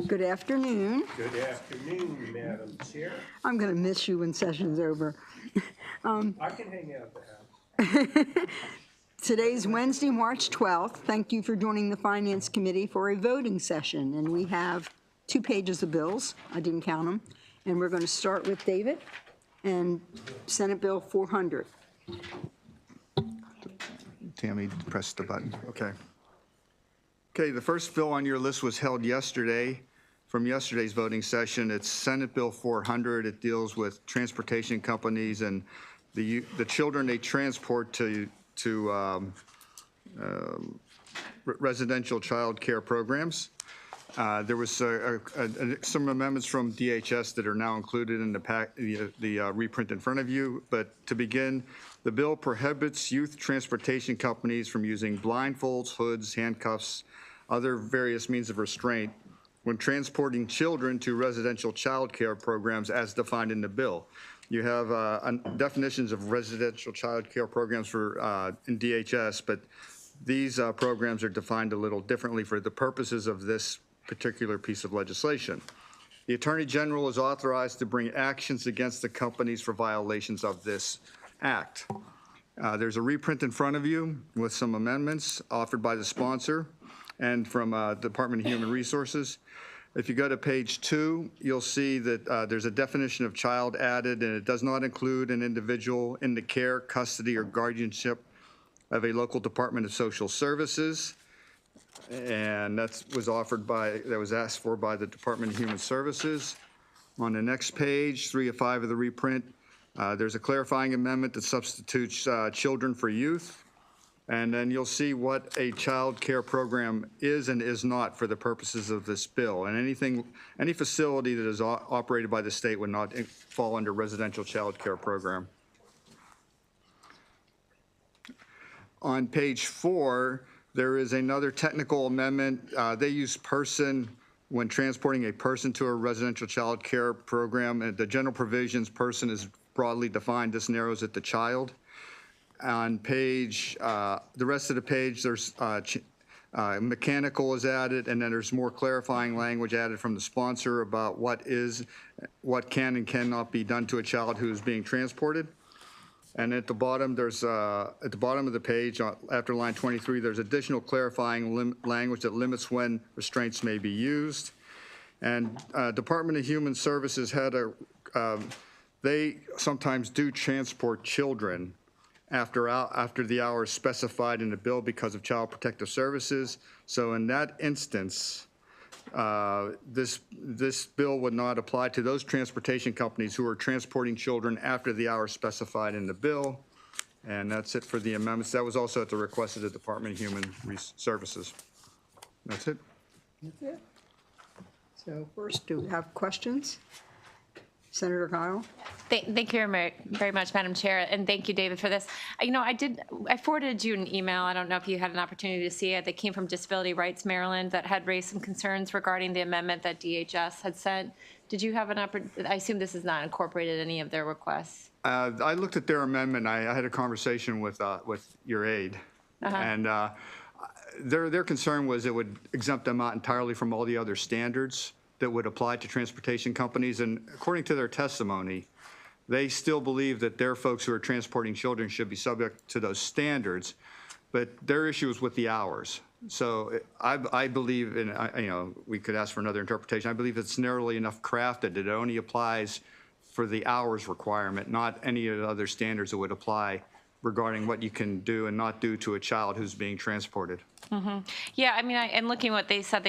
Good afternoon. Good afternoon, Madam Chair. I'm going to miss you when session's over. I can hang out the house. Today's Wednesday, March 12th. Thank you for joining the Finance Committee for a voting session. And we have 2 pages of bills. I didn't count them. And we're going to start with David and Senate Bill 400. Tammy, press the button. Okay. Okay, the first bill on your list was held yesterday, from yesterday's voting session. It's Senate Bill 400. It deals with transportation companies and the children they transport to residential child care programs. There was some amendments from DHS that are now included in the reprint in front of you. But to begin, the bill prohibits youth transportation companies from using blindfolds, hoods, handcuffs, other various means of restraint when transporting children to residential child care programs as defined in the bill. You have definitions of residential child care programs for in DHS, but these programs are defined a little differently for the purposes of this particular piece of legislation. The Attorney General is authorized to bring actions against the companies for violations of this act. There's a reprint in front of you with some amendments offered by the sponsor and from Department of Human Resources. If you go to page 2, you'll see that there's a definition of child added, and it does not include an individual in the care, custody, or guardianship of a local Department of Social Services. And that was asked for by the Department of Human Services. On the next page, 3 of 5 of the reprint, there's a clarifying amendment that substitutes children for youth. And then you'll see what a child care program is and is not for the purposes of this bill. And any facility that is operated by the state would not fall under residential child care program. On page 4, there is another technical amendment. They use person when transporting a person to a residential child care program. And the general provisions, person is broadly defined. This narrows it to child. On page, the rest of the page, there's mechanical is added, and then there's more clarifying language added from the sponsor about what can and cannot be done to a child who is being transported. And at the bottom, there's at the bottom of the page, after line 23, there's additional clarifying language that limits when restraints may be used. And Department of Human Services had they sometimes do transport children after the hours specified in the bill because of Child Protective Services. So in that instance, this bill would not apply to those transportation companies who are transporting children after the hours specified in the bill. And that's it for the amendments. That was also at the request of the Department of Human Services. That's it. That's it. So first, do we have questions? Senator Kyle? Thank you very much, Madam Chair, and thank you, David, for this. I forwarded you an email. I don't know if you had an opportunity to see it. That came from Disability Rights Maryland that had raised some concerns regarding the amendment that DHS had sent. Did you have an opportunity? I assume this is not incorporated in any of their requests. I looked at their amendment. I had a conversation with your aide, and their concern was it would exempt them out entirely from all the other standards that would apply to transportation companies. And according to their testimony, they still believe that their folks who are transporting children should be subject to those standards, but their issue is with the hours. So I believe, and we could ask for another interpretation. I believe it's narrowly enough crafted that it only applies for the hours requirement, not any of the other standards that would apply regarding what you can do and not do to a child who's being transported. Mm-hmm. Yeah, and looking what they said,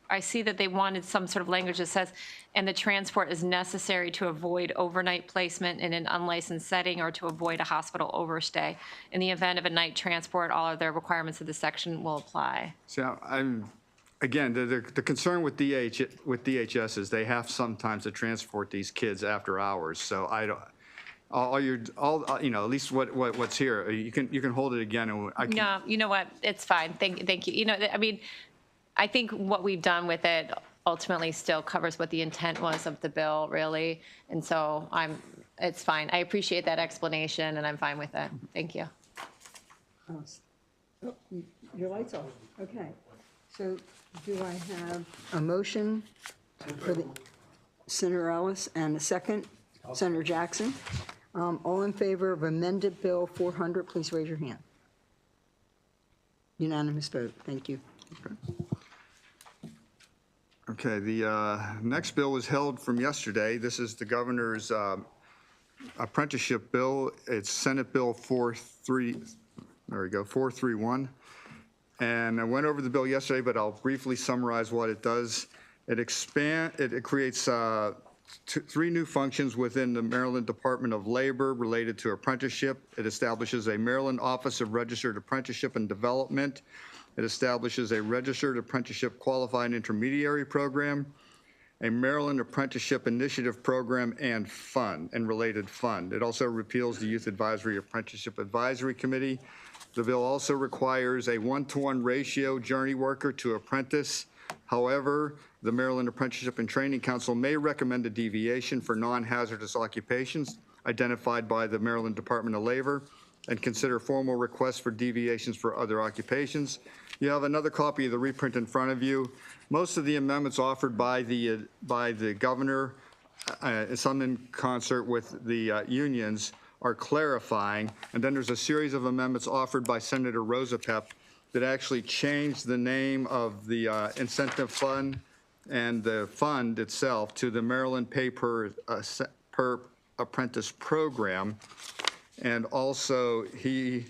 I see that they wanted some sort of language that says, and the transport is necessary to avoid overnight placement in an unlicensed setting or to avoid a hospital overstay. In the event of a night transport, all of the requirements of the section will apply. So again, the concern with DHS is they have sometimes to transport these kids after hours. So I don't. At least what's here, you can hold it again, and I can. No, you know what? It's fine. Thank you. I think what we've done with it ultimately still covers what the intent was of the bill, really, and so it's fine. I appreciate that explanation, and I'm fine with it. Thank you. Oh, your light's off. Okay. So Do I have a motion for the Senator Ellis and a second? Senator Jackson. All in favor of amended Bill 400, please raise your hand. Unanimous vote. Thank you. Okay, the next bill was held from yesterday. This is the governor's apprenticeship bill. It's Senate Bill 431. And I went over the bill yesterday, but I'll briefly summarize what it does. It creates three new functions within the Maryland Department of Labor related to apprenticeship. It establishes a Maryland Office of Registered Apprenticeship and Development. It establishes a Registered Apprenticeship Qualified Intermediary Program, a Maryland Apprenticeship Initiative Program and related fund. It also repeals the Youth Advisory Apprenticeship Advisory Committee. The bill also requires a 1-to-1 ratio journey worker to apprentice. However, the Maryland Apprenticeship and Training Council may recommend a deviation for non-hazardous occupations identified by the Maryland Department of Labor and consider formal requests for deviations for other occupations. You have another copy of the reprint in front of you. Most of the amendments offered by the governor, some in concert with the unions, are clarifying. And then there's a series of amendments offered by Senator Rosapep that actually changed the name of the incentive fund and the fund itself to the Maryland Pay Per Apprentice Program. And also, he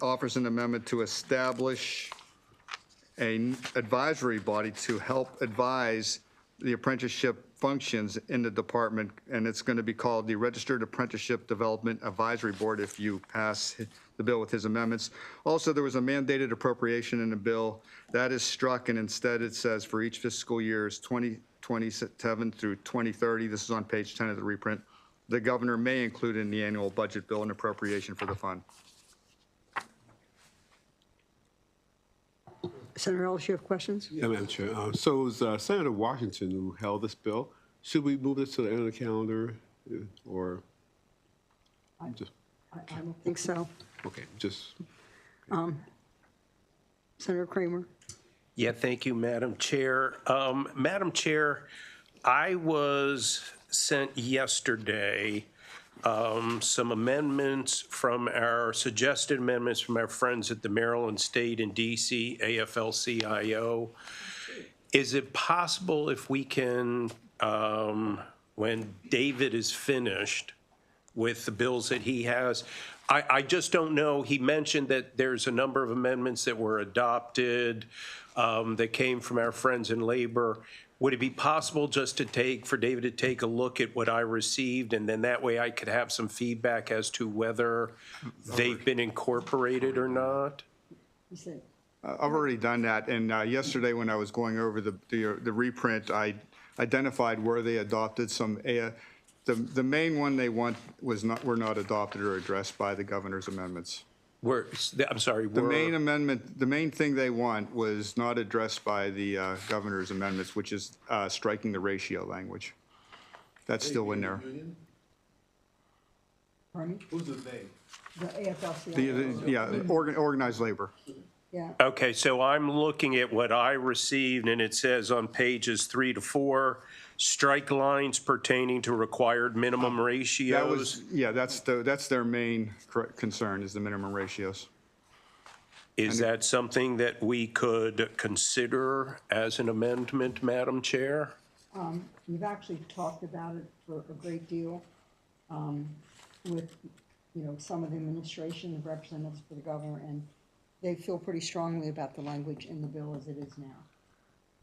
offers an amendment to establish an advisory body to help advise the apprenticeship functions in the department, and it's going to be called the Registered Apprenticeship Development Advisory Board if you pass the bill with his amendments. Also, there was a mandated appropriation in the bill. That is struck, and instead it says for each fiscal years 2027 through 2030, this is on page 10 of the reprint, the governor may include in the annual budget bill an appropriation for the fund. Senator Ellis, you have questions? Yeah, Madam Chair. So it was Senator Washington who held this bill. Should we move this to the end of the calendar, or just I don't think so. okay? Just Senator Kramer? Yeah, thank you, Madam Chair. Madam Chair, I was sent yesterday some amendments from suggested amendments from our friends at the Maryland State and DC AFL-CIO. Is it possible if we can, when David is finished with the bills that he has, I just don't know. He mentioned that there's a number of amendments that were adopted that came from our friends in labor. Would it be possible just for David to take a look at what I received, and then that way I could have some feedback as to whether they've been incorporated or not? You said, I've already done that, and yesterday when I was going over the reprint, I identified where they adopted some. The main one they want were not adopted or addressed by the governor's amendments. I'm sorry. The main amendment, the main thing they want was not addressed by the governor's amendments, which is striking the ratio language. That's still in there. pardon me? Who's the they? The AFL-CIO? Yeah, organized labor. Yeah. Okay, so I'm looking at what I received, and it says on pages 3 to 4, strike lines pertaining to required minimum That ratios. was, yeah, that's their main concern is the minimum ratios. Is that something that we could consider as an amendment, Madam Chair? We've actually talked about it for a great deal with, some of the administration, the representatives for the governor, and they feel pretty strongly about the language in the bill as it is now.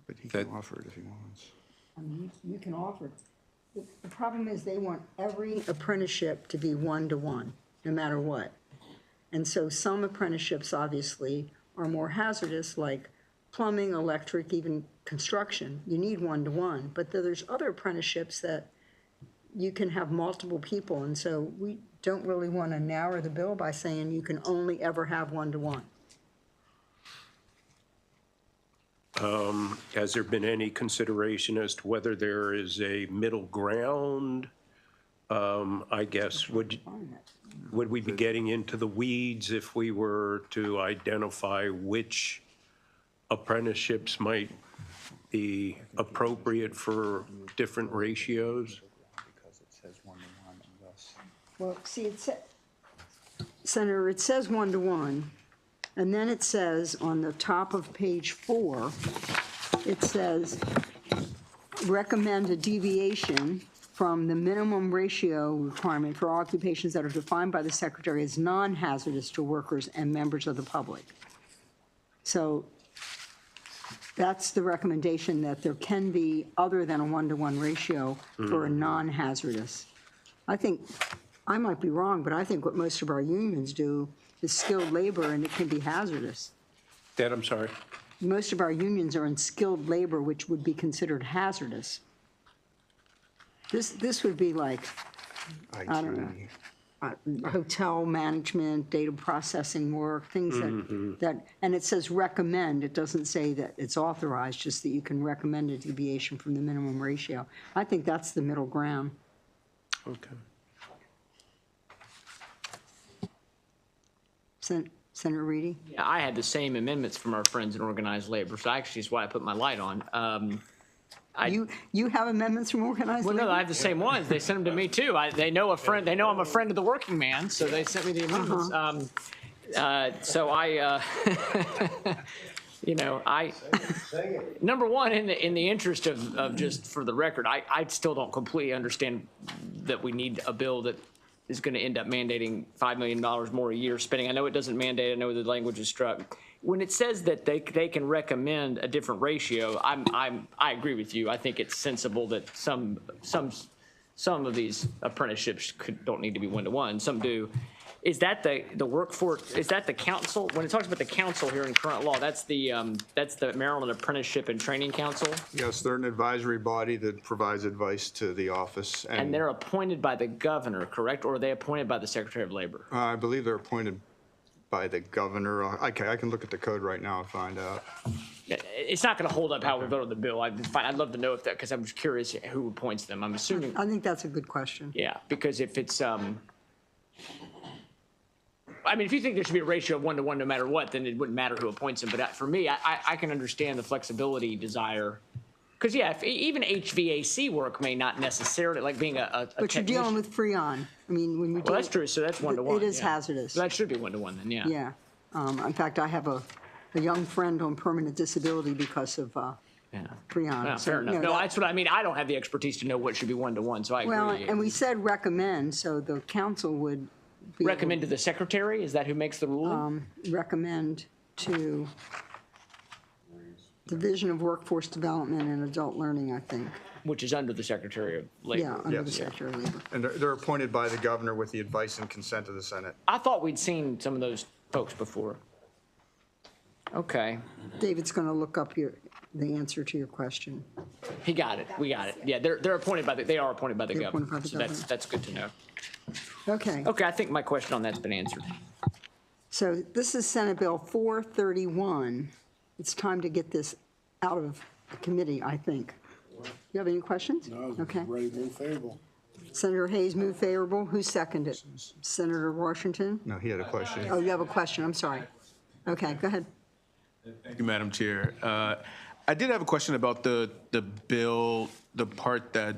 But he can offer it if he wants. I mean, you can offer it. The problem is they want every apprenticeship to be 1-to-1, no matter what. And so some apprenticeships obviously are more hazardous, like plumbing, electric, even construction. You need 1-to-1, but there's other apprenticeships that you can have multiple people. And so we don't really want to narrow the bill by saying you can only ever have 1-to-1. Has there been any consideration as to whether there is a middle ground? I guess, would we be getting into the weeds if we were to identify which apprenticeships might be appropriate for different ratios? Well, see, Senator, it says 1-to-1, and then it says on the top of page 4, it says, recommend a deviation from the minimum ratio requirement for occupations that are defined by the Secretary as non-hazardous to workers and members of the public. So that's the recommendation, that there can be other than a 1-to-1 ratio for a non-hazardous. I think, I might be wrong, but I think what most of our unions do is skilled labor, and it can be hazardous. Dad, I'm sorry. Most of our unions are in skilled labor, which would be considered hazardous. This would be like, I don't know, hotel management, data processing work, things that, and it says recommend. It doesn't say that it's authorized, just that you can recommend a deviation from the minimum ratio. I think that's the middle ground. Okay. Senator Reedy? Yeah, I had the same amendments from our friends in organized labor, so actually is why I put my light on. You have amendments from organized Well, labor? no, I have the same ones. They sent them to me too. They know a friend. They know I'm a friend of the working man, so they sent me the amendments. So I, you know, number one, in the interest of just for the record, I still don't completely understand that we need a bill that is going to end up mandating $5 million more a year spending. I know it doesn't mandate. I know the language is struck. When it says that they can recommend a different ratio, I agree with you. I think it's sensible that some of these apprenticeships don't need to be 1-to-1. Some do. Is that the workforce? Is that the council? When it talks about the council here in current law, that's the Maryland Apprenticeship and Training Council, Yes, they're an advisory body that provides advice to the office. and they're appointed by the governor, correct? Or are they appointed by the Secretary of Labor? I believe they're appointed by the governor. I can look at the code right now and find out. It's not going to hold up how we vote on the bill. I'd love to know if that, because I'm just curious who appoints them. I'm assuming, I think that's a good question. yeah, because if it's, I mean, if you think there should be a ratio of 1-to-1 no matter what, then it wouldn't matter who appoints them. But for me, I can understand the flexibility desire. Because, yeah, even HVAC work may not necessarily, like being a But you're dealing technician. with Freon. I mean, when you Well, that's true, so that's 1-to-1. It is yeah. hazardous. So that should be 1-to-1 then, yeah. Yeah. In fact, I have a young friend on permanent disability because of Yeah. Freon. Yeah, So, fair enough. you know, No, that- that's what I mean. I don't have the expertise to know what should be 1-to-1, so I agree. Well, and we said recommend, so the council would be able Recommend to the secretary? Is that who makes the ruling? to recommend to Division of Workforce Development and Adult Learning, I think. Which is under the Secretary of Labor. Yeah, under the Yes. Secretary of Labor. And they're appointed by the governor with the advice and consent of the Senate. I thought we'd seen some of those folks before. Okay, David's going to look up the answer to your question. he got it. We got it. Yeah, they are appointed by the They're governor. appointed by the So governor. that's good to know. Okay. Okay, I think my question on that's been answered. So this is Senate Bill 431. It's time to get this out of the committee, I think. You have any questions? No, Okay. ready to move favorable. Senator Hayes moved favorable. Who seconded? Senator Washington? No, he had a question. Oh, you have a question. I'm sorry. Okay, go ahead. Thank you, Madam Chair. I did have a question about the bill, the part that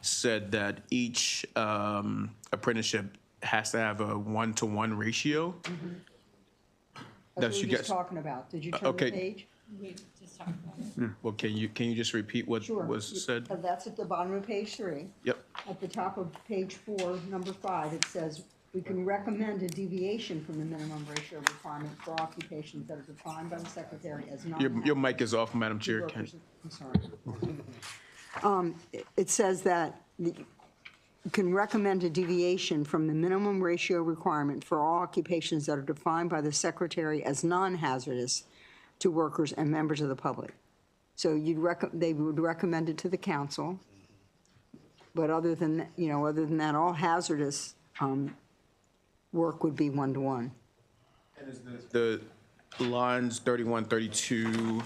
said that each apprenticeship has to have a 1-to-1 ratio. That's what you we were just guys- talking about. Did you turn the okay. page? Well, can you just repeat what Sure. was said? That's at the bottom of page 3. Yep. At the top of page 4, number 5, it says, we can recommend a deviation from the minimum ratio requirement for occupations that are defined by the Secretary as non. Your mic is off, Madam Chair. I'm sorry. It says that you can recommend a deviation from the minimum ratio requirement for all occupations that are defined by the Secretary as non-hazardous to workers and members of the public. So they would recommend it to the council. But other than, that, all hazardous work would be 1-to-1. The lines 31, 32,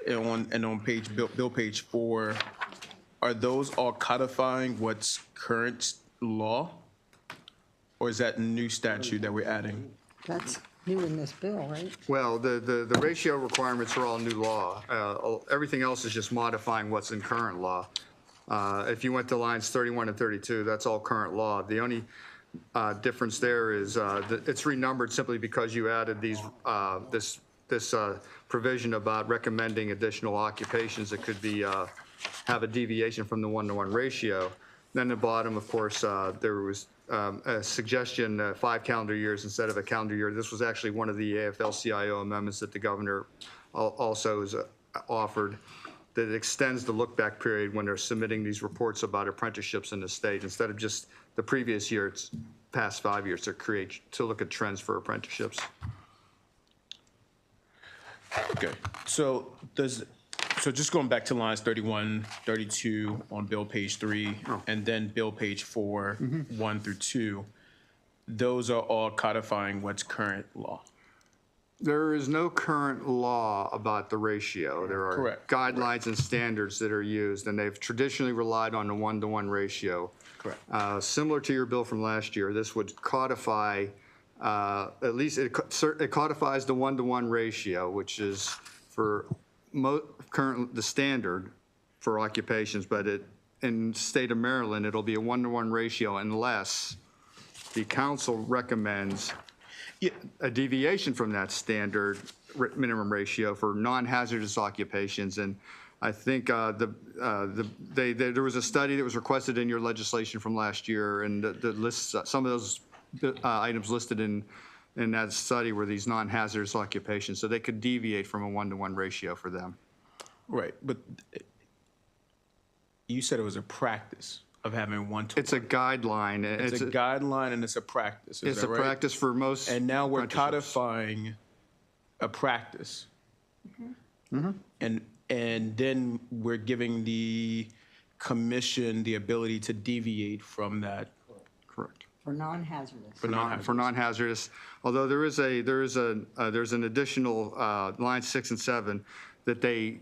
and on bill page 4, are those all codifying what's current law? Or is that new statute that we're adding? new in this bill, right? Well, the ratio requirements are all new law. Everything else is just modifying what's in current law. If you went to lines 31 and 32, that's all current law. The only difference there is that it's renumbered simply because you added these, this provision about recommending additional occupations that could be, have a deviation from the 1-to-1 ratio. Then at the bottom, of course, there was a suggestion, 5 calendar years instead of a calendar year. This was actually one of the AFL-CIO amendments that the governor also has offered, that extends the look-back period when they're submitting these reports about apprenticeships in the state. Instead of just the previous year, it's past 5 years to look at trends for apprenticeships. Okay, so just going back to lines 31, 32 on bill page 3, and then bill page 4, 1 through 2, those are all codifying what's current law. There is no current law about the ratio. There are Correct. guidelines and standards that are used, and they've traditionally relied on the 1-to-1 ratio. Correct. Similar to your bill from last year, this would codify, at least it codifies the 1-to-1 ratio, which is for the standard for occupations, but in the state of Maryland, it'll be a 1-to-1 ratio unless the council recommends a deviation from that standard minimum ratio for non-hazardous occupations. And I think there was a study that was requested in your legislation from last year, and the lists, some of those items listed in that study were these non-hazardous occupations, so they could deviate from a 1-to-1 ratio for them. Right, but you said it was a practice of having 1-to-1. It's a guideline. It's a guideline and it's a practice, is It's that a right? practice for most And now we're apprenticeships. codifying a practice. And then we're giving the commission the ability to deviate from that Correct. For non-hazardous. for non-hazardous. For non-hazardous, although there's an additional line 6 and 7 that the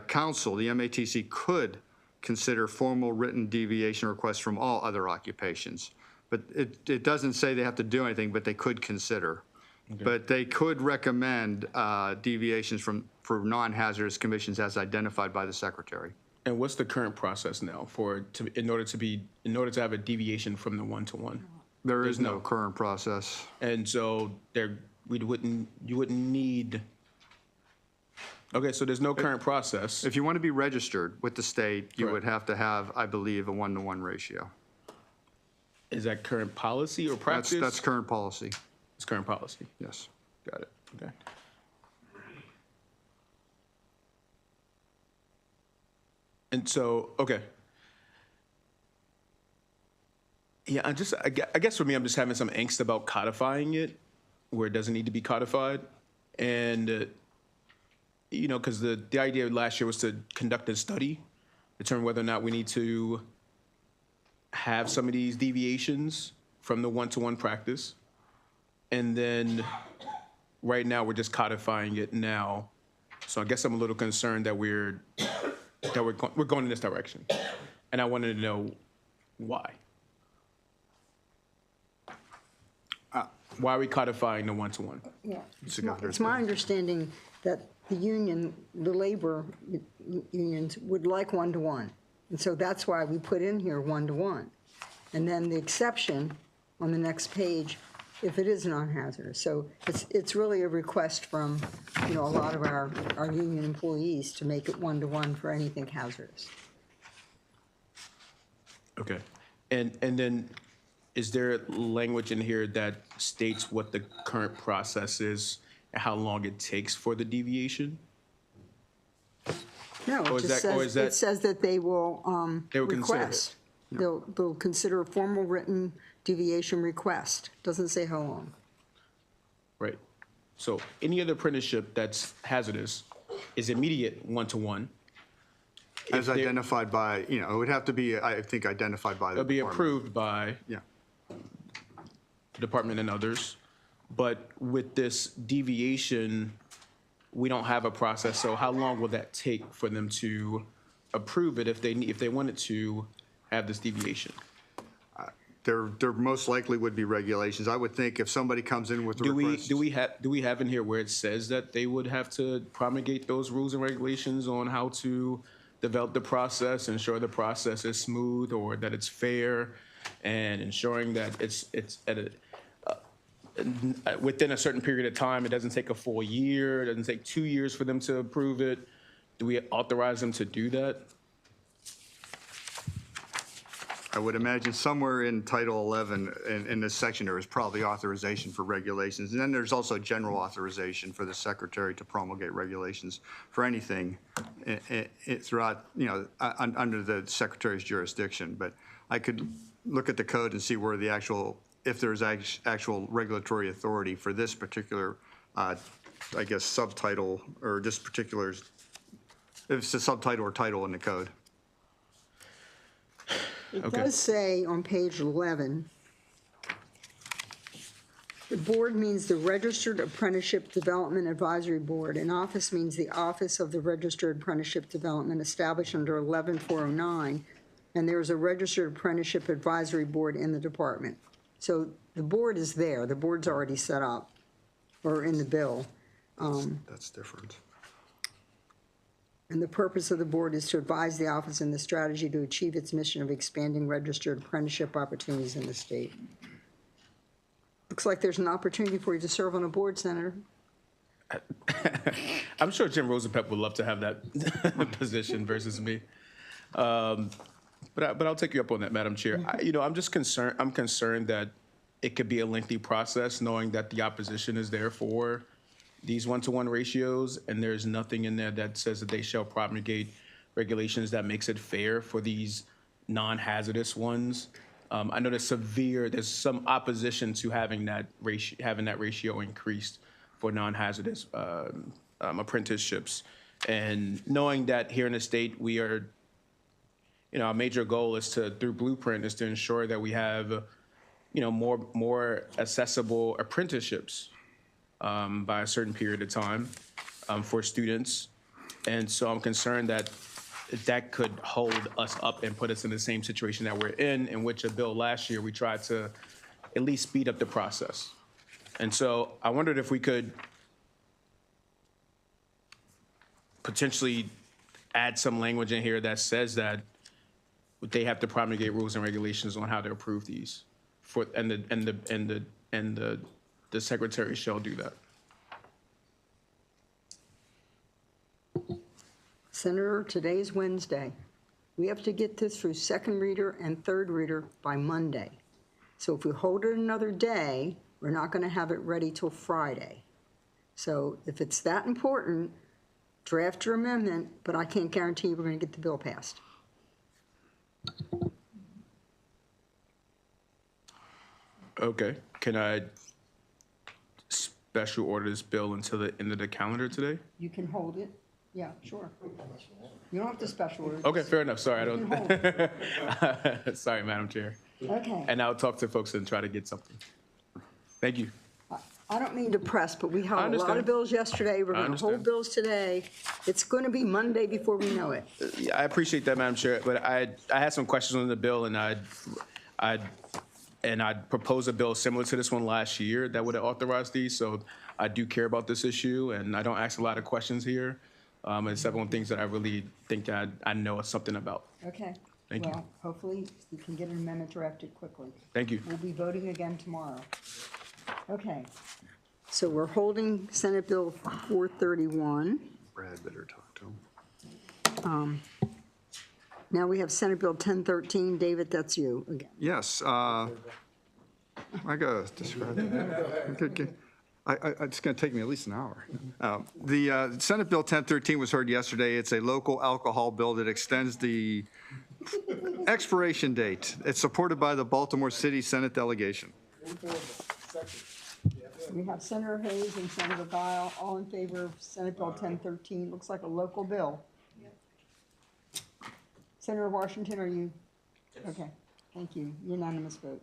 council, the MATC, could consider formal written deviation requests from all other occupations. But it doesn't say they have to do anything, but they could consider. But they could recommend deviations for non-hazardous commissions as identified by the secretary. And what's the current process now in order to have a deviation from the 1-to-1? There is no current process. And so you wouldn't need. Okay, so there's no current process. If you want to be registered with the state, you Correct. would have to have, I believe, a 1-to-1 ratio. Is that current policy or practice? That's current policy, It's current policy. yes. Got it. Okay. And so, okay. Yeah, I guess for me, I'm just having some angst about codifying it where it doesn't need to be codified. And, because the idea last year was to conduct a study, determine whether or not we need to have some of these deviations from the 1-to-1 practice. And then right now, we're just codifying it now. So I guess I'm a little concerned that we're going in this direction. And I wanted to know why. Why are we codifying the 1-to-1? Yeah. It's a governor's It's my understanding that the labor unions would like 1-to-1. And so that's why we put in here 1-to-1. And then the exception on the next page, if it is non-hazardous. So it's really a request from, a lot of our union employees to make it 1-to-1 for anything hazardous. Okay. And then is there language in here that states what the current process is and how long it takes for the deviation? No, Or it is just that- or says, is that- it says that they will They will consider it. request. They'll consider a formal written deviation request. Doesn't say how long. Right. So any other apprenticeship that's hazardous is immediate 1-to-1. As If they're- identified by, it would have to be, I think, identified by the It'll be department. approved by Yeah. the department and others. But with this deviation, we don't have a process. So how long will that take for them to approve it if they wanted to have this deviation? There most likely would be regulations. I would think if somebody comes in with a request. Do we have in here where it says that they would have to promulgate those rules and regulations on how to develop the process, ensure the process is smooth or that it's fair, and ensuring that it's at within a certain period of time? It doesn't take a full year. It doesn't take 2 years for them to approve it. Do we authorize them to do that? I would imagine somewhere in Title 11, in this section, there is probably authorization for regulations. And then there's also general authorization for the secretary to promulgate regulations for anything throughout, under the secretary's jurisdiction. But I could look at the code and see where the actual, if there's actual regulatory authority for this particular, I guess, subtitle, or this particular, if it's a subtitle or title in the code. It does say on page 11, the board means the Registered Apprenticeship Development Advisory Board, and office means the Office of the Registered Apprenticeship Development established under 11409, and there is a Registered Apprenticeship Advisory Board in the department. So the board is there. The board's already set up, or in the bill. That's different. And the purpose of the board is to advise the office in the strategy to achieve its mission of expanding registered apprenticeship opportunities in the state. Looks like there's an opportunity for you to serve on a board, Senator. I'm sure Jim Rosenpep would love to have that position versus me. But I'll take you up on that, Madam Chair. I'm just concerned. I'm concerned that it could be a lengthy process, knowing that the opposition is there for these 1-to-1 ratios, and there's nothing in there that says that they shall promulgate regulations that makes it fair for these non-hazardous ones. I know there's some opposition to having that ratio increased for non-hazardous apprenticeships. And knowing that here in the state, we are, our major goal is through Blueprint, is to ensure that we have, more accessible apprenticeships by a certain period of time for students. And so I'm concerned that that could hold us up and put us in the same situation that we're in which a bill last year, we tried to at least speed up the process. And so I wondered if we could potentially add some language in here that says that they have to promulgate rules and regulations on how to approve these, and the secretary shall do that. Senator, today's Wednesday. We have to get this through second reader and third reader by Monday. So if we hold it another day, we're not going to have it ready till Friday. So if it's that important, draft your amendment, but I can't guarantee we're going to get the bill passed. Okay, can I special order this bill until the end of the calendar today? You can hold it. Yeah, sure. You don't have to special order. Okay, fair enough. Sorry, I You don't. can hold Sorry, Madam Chair. Okay. And I'll talk to folks and try to get something. Thank you. I don't mean to press, but we held a lot understand. of bills yesterday. We're going to hold understand. bills today. It's going to be Monday before we know it. Yeah, I appreciate that, Madam Chair, but I had some questions on the bill, and I'd proposed a bill similar to this one last year that would have authorized these, so I do care about this issue, and I don't ask a lot of questions here. And several things that I really think that I know something about. Okay. Thank you. Well, hopefully you can get an amendment drafted quickly. Thank you. We'll be voting again tomorrow. Okay. So we're holding Senate Bill 431. Brad better talk to him. Now we have Senate Bill 1013. David, that's you again. Yes, I gotta describe it. Okay. It's going to take me at least an hour. The Senate Bill 1013 was heard yesterday. It's a local alcohol bill that extends the expiration date. It's supported by the Baltimore City Senate delegation. We have Senator Hayes and Senator Guile, all in favor of Senate Bill 1013. Looks like a local bill. Senator Washington, are you? Okay, thank you. Unanimous vote.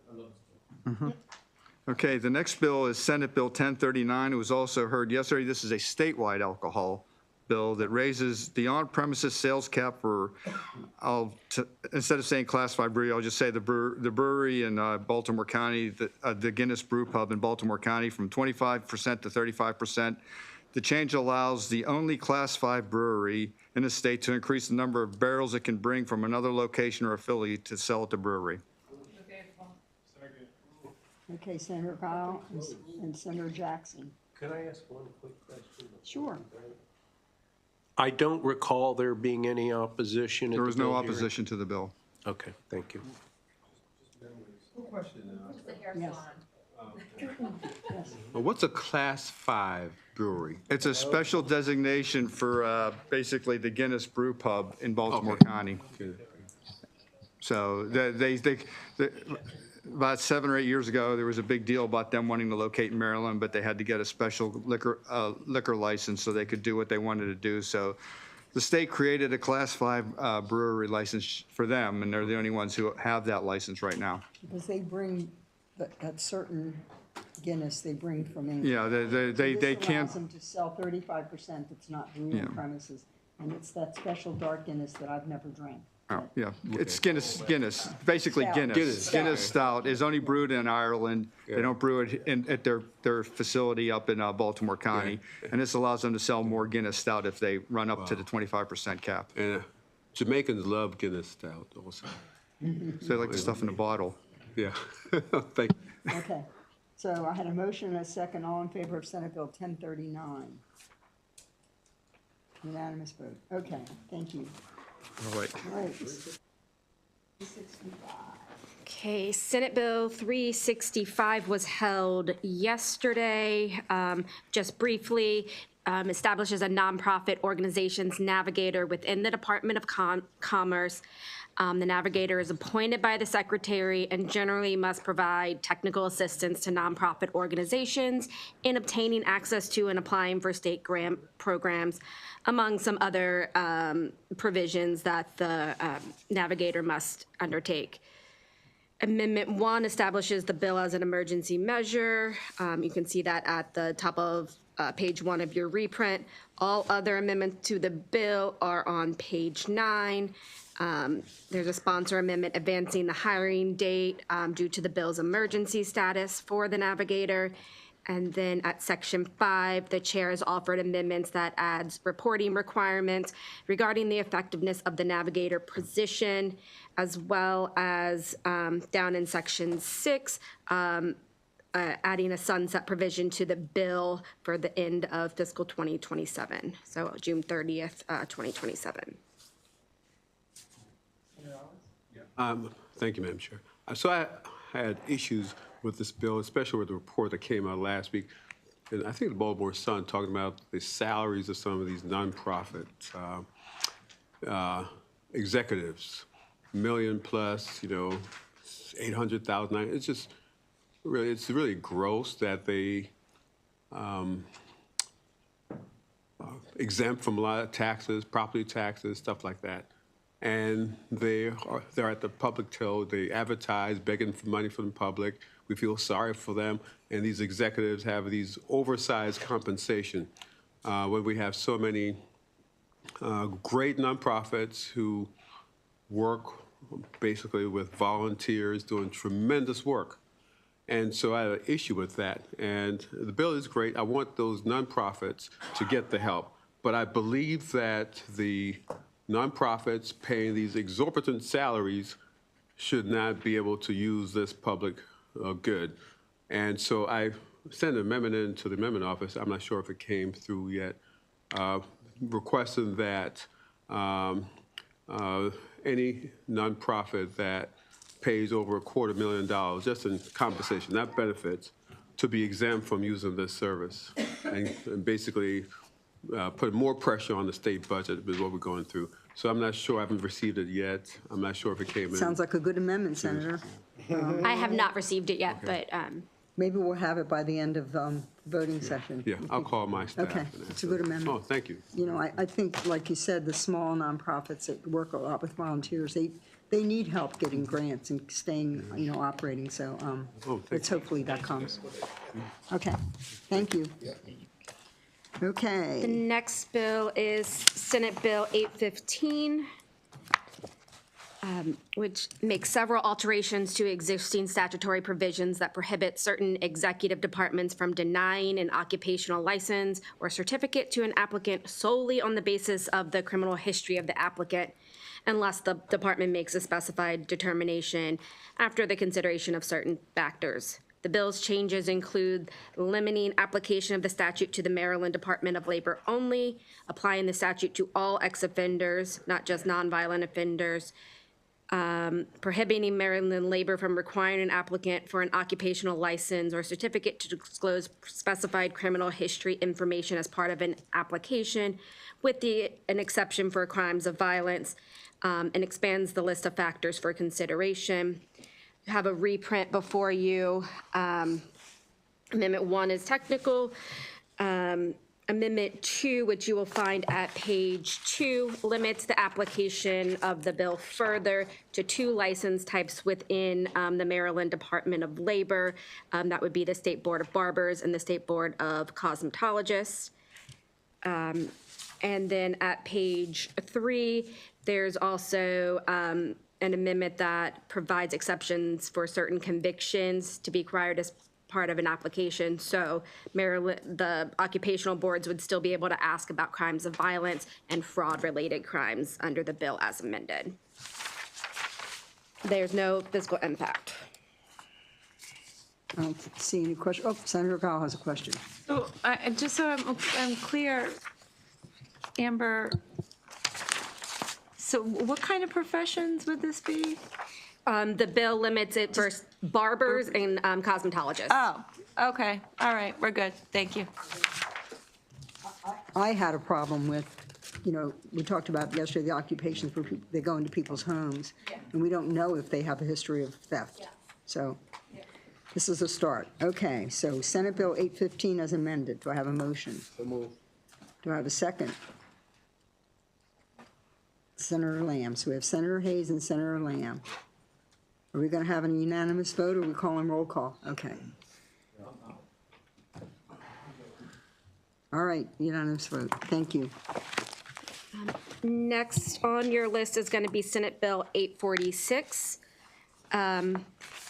Okay, the next bill is Senate Bill 1039. It was also heard yesterday. This is a statewide alcohol bill that raises the on-premises sales cap for, instead of saying Class 5 brewery, I'll just say the brewery in Baltimore County, the Guinness Brew Pub in Baltimore County, from 25% to 35%. The change allows the only Class 5 brewery in the state to increase the number of barrels it can bring from another location or affiliate to sell at the brewery. Okay, Senator Kyle and Senator Jackson. Can I ask one quick question? Sure. I don't recall there being any opposition at the There was no bill hearing. opposition to the bill. Okay, thank you. Yes. What's a Class 5 brewery? It's a special designation for basically the Guinness Brew Pub in Baltimore Okay. County. Good. So they about 7 or 8 years ago, there was a big deal about them wanting to locate in Maryland, but they had to get a special liquor license so they could do what they wanted to do. So the state created a Class 5 brewery license for them, and they're the only ones who have that license right now. Because they bring that certain Guinness they bring from England. Yeah, they This can't. allows them to sell 35% that's not brewed Yeah. on premises. And it's that special dark Guinness that I've never drank. Oh, yeah, it's Guinness, basically Stout. Guinness. Guinness Stout is only brewed in Ireland. They Yeah. don't brew it at their facility up in Baltimore County. And this allows them to sell more Guinness Stout if they run up to the 25% cap. And Jamaicans love Guinness Stout also. So they like the stuff in the bottle. Yeah. Thank you. Okay. So I had a motion and a second. All in favor of Senate Bill 1039? Unanimous vote. Okay, thank you. All right. All right. Okay, Senate Bill 365 was held yesterday. Just briefly, establishes a nonprofit organizations navigator within the Department of Commerce. The navigator is appointed by the secretary and generally must provide technical assistance to nonprofit organizations in obtaining access to and applying for state grant programs, among some other provisions that the navigator must undertake. Amendment 1 establishes the bill as an emergency measure. You can see that at the top of page 1 of your reprint. All other amendments to the bill are on page 9. There's a sponsor amendment advancing the hiring date due to the bill's emergency status for the navigator. And then at section 5, the chair has offered amendments that adds reporting requirements regarding the effectiveness of the navigator position, as well as down in section 6, adding a sunset provision to the bill for the end of fiscal 2027, so June 30th, 2027. Thank you, Madam Chair. So I had issues with this bill, especially with the report that came out last week. And I think the Baltimore Sun talking about the salaries of some of these nonprofit executives, million plus, 800,000. It's just really, it's really gross that they exempt from a lot of taxes, property taxes, stuff like that. And they're at the public till, they advertise, begging for money from the public. We feel sorry for them. And these executives have these oversized compensation when we have so many great nonprofits who work basically with volunteers doing tremendous work. And so I have an issue with that. And the bill is great. I want those nonprofits to get the help. But I believe that the nonprofits paying these exorbitant salaries should not be able to use this public good. And so I sent an amendment into the amendment office. I'm not sure if it came through yet, requesting that any nonprofit that pays over $250,000 just in compensation, not benefits, to be exempt from using this service, and basically put more pressure on the state budget is what we're going through. So I'm not sure, I haven't received it yet. I'm not sure if it came in. Sounds like a good amendment, Senator. I have not received it yet, but Maybe we'll have it by the end of voting session. Yeah, I'll call my staff. Okay, and it's ask a good them. amendment. Oh, thank you. You know, I think, like you said, the small nonprofits that work a lot with volunteers, they need help getting grants and staying, operating, so thank let's hopefully that comes. Okay, thank you. The Okay, next bill is Senate Bill 815, which makes several alterations to existing statutory provisions that prohibit certain executive departments from denying an occupational license or certificate to an applicant solely on the basis of the criminal history of the applicant, unless the department makes a specified determination after the consideration of certain factors. The bill's changes include limiting application of the statute to the Maryland Department of Labor only, applying the statute to all ex-offenders, not just nonviolent offenders, prohibiting Maryland Labor from requiring an applicant for an occupational license or certificate to disclose specified criminal history information as part of an application, with an exception for crimes of violence, and expands the list of factors for consideration. You have a reprint before you. Amendment 1 is technical. Amendment 2, which you will find at page 2, limits the application of the bill further to 2 license types within the Maryland Department of Labor. That would be the State Board of Barbers and the State Board of Cosmetologists. And then at page 3, there's also an amendment that provides exceptions for certain convictions to be required as part of an application. So Maryland, the occupational boards would still be able to ask about crimes of violence and fraud-related crimes under the bill as amended. There's no fiscal impact. I don't see any question. Oh, Senator Kyle has a question. So, just so I'm clear, Amber, so what kind of professions would this be? The bill limits it for barbers and cosmetologists. Oh, okay, all right, we're good, thank you. I had a problem with, we talked about yesterday, the occupations where they go into people's homes, and we don't know if they have a history of theft. So this is a start. Okay, so Senate Bill 815 as amended. Do I have a motion? Do I have a second? Senator Lamb. So we have Senator Hayes and Senator Lamb. Are we going to have a unanimous vote, or are we calling roll call? Okay. All right, unanimous vote. Thank you. Next on your list is going to be Senate Bill 846,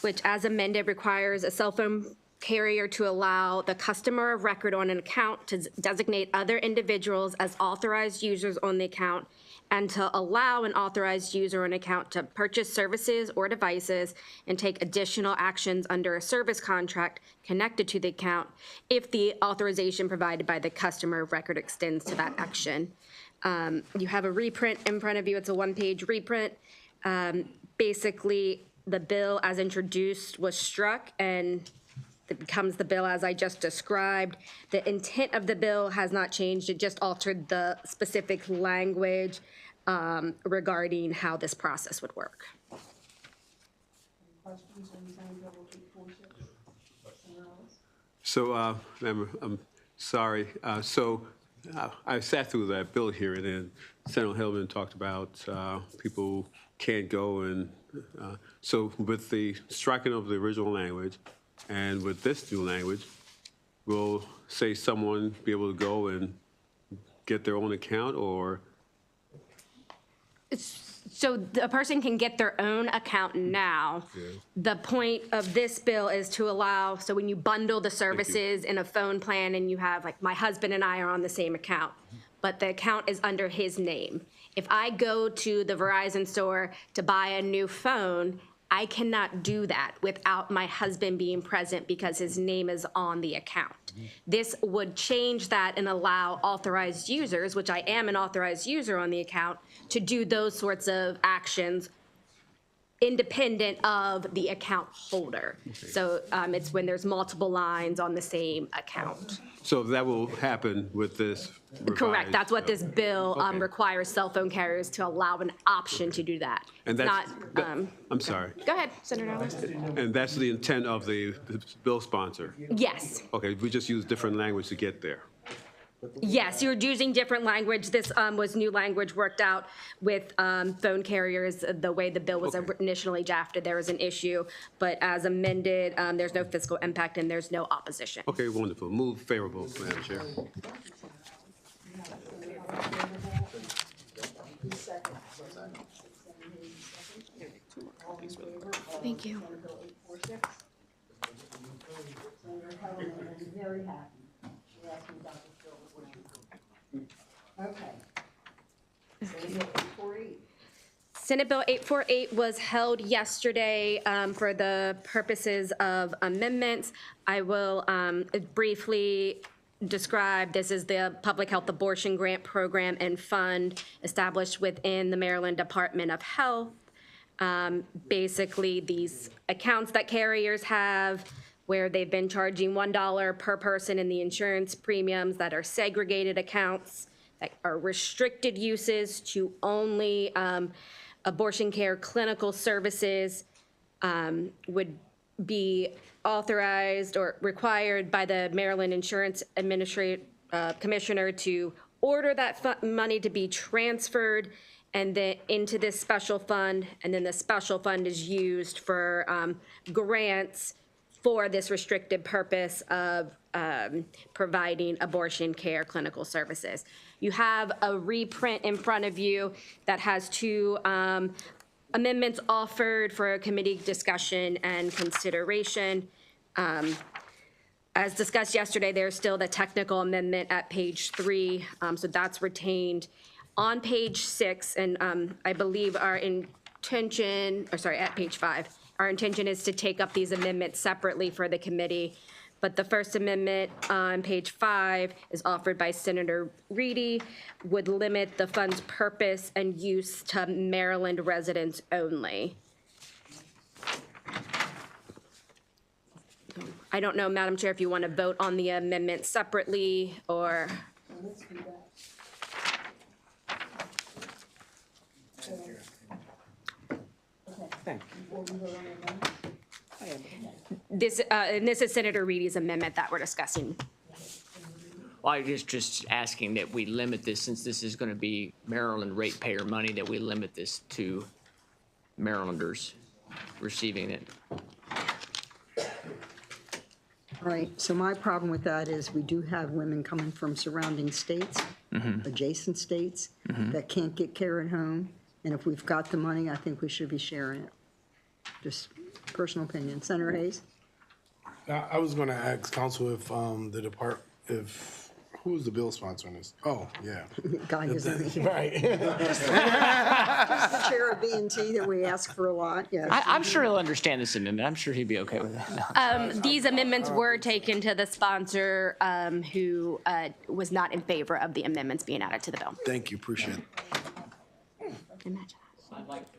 which as amended requires a cell phone carrier to allow the customer of record on an account to designate other individuals as authorized users on the account, and to allow an authorized user on an account to purchase services or devices and take additional actions under a service contract connected to the account if the authorization provided by the customer of record extends to that action. You have a reprint in front of you. It's a one-page reprint. Basically, the bill as introduced was struck, and it becomes the bill as I just described. The intent of the bill has not changed. It just altered the specific language regarding how this process would work. So, Member, I'm sorry. I sat through that bill hearing, and Senator Hillman talked about people can't go, and so with the striking of the original language and with this new language, will say someone be able to go and get their own account, or? So a person can get their own account now. The point of this bill is to allow, so when you bundle the services in a phone plan and you have, like, my husband and I are on the same account, but the account is under his name. If I go to the Verizon store to buy a new phone, I cannot do that without my husband being present because his name is on the account. This would change that and allow authorized users, which I am an authorized user on the account, to do those sorts of actions independent of the account holder. So it's when there's multiple lines on the same account. So that will happen with this Correct, revised, that's what this bill okay. requires cell phone carriers to allow an option to do that. And It's that's, not, I'm sorry. go ahead, Senator Ellis. And that's the intent of the bill sponsor? Yes. Okay, we just use different language to get there. Yes, you're using different language. This was new language worked out with phone carriers. The way the bill was Okay. initially drafted, there was an issue, but as amended, there's no fiscal impact and there's no opposition. Okay, wonderful. Move favorable, Madam Chair. Thank you. Senator Hellman is very happy. We're asking Dr. Phil to okay. Senate Bill 848. Senate Bill 848 was held yesterday for the purposes of amendments. I will briefly describe, this is the Public Health Abortion Grant Program and Fund established within the Maryland Department of Health. Basically, these accounts that carriers have where they've been charging $1 per person in the insurance premiums that are segregated accounts that are restricted uses to only abortion care clinical services would be authorized or required by the Maryland Insurance Commissioner to order that money to be transferred and then into this special fund, and then the special fund is used for grants for this restricted purpose of providing abortion care clinical services. You have a reprint in front of you that has two amendments offered for a committee discussion and consideration. As discussed yesterday, there's still the technical amendment at page 3, so that's retained. On page 6, and I believe our intention, or sorry, at page 5, our intention is to take up these amendments separately for the committee. But the first amendment on page 5 is offered by Senator Reedy, would limit the fund's purpose and use to Maryland residents only. I don't know, Madam Chair, if you want to vote on the amendment separately or. Let's do that. Before we vote on the amendment? And this is Senator Reedy's amendment that we're discussing. Well, I just asking that we limit this, since this is going to be Maryland ratepayer money, that we limit this to Marylanders receiving it. All right, so my problem with that is we do have women coming from surrounding states, adjacent states, that can't get care at home. And if we've got the money, I think we should be sharing it. Just personal opinion. Senator Hayes? I was going to ask council if who's the bill sponsor on this? Oh, yeah. Guy isn't here. Right. Just the chair of B&T that we ask for a lot, yes. I'm sure he'll understand this amendment. I'm sure he'd be okay with that. These amendments were taken to the sponsor who was not in favor of the amendments being added to the bill. Thank you, appreciate it. I'd like to,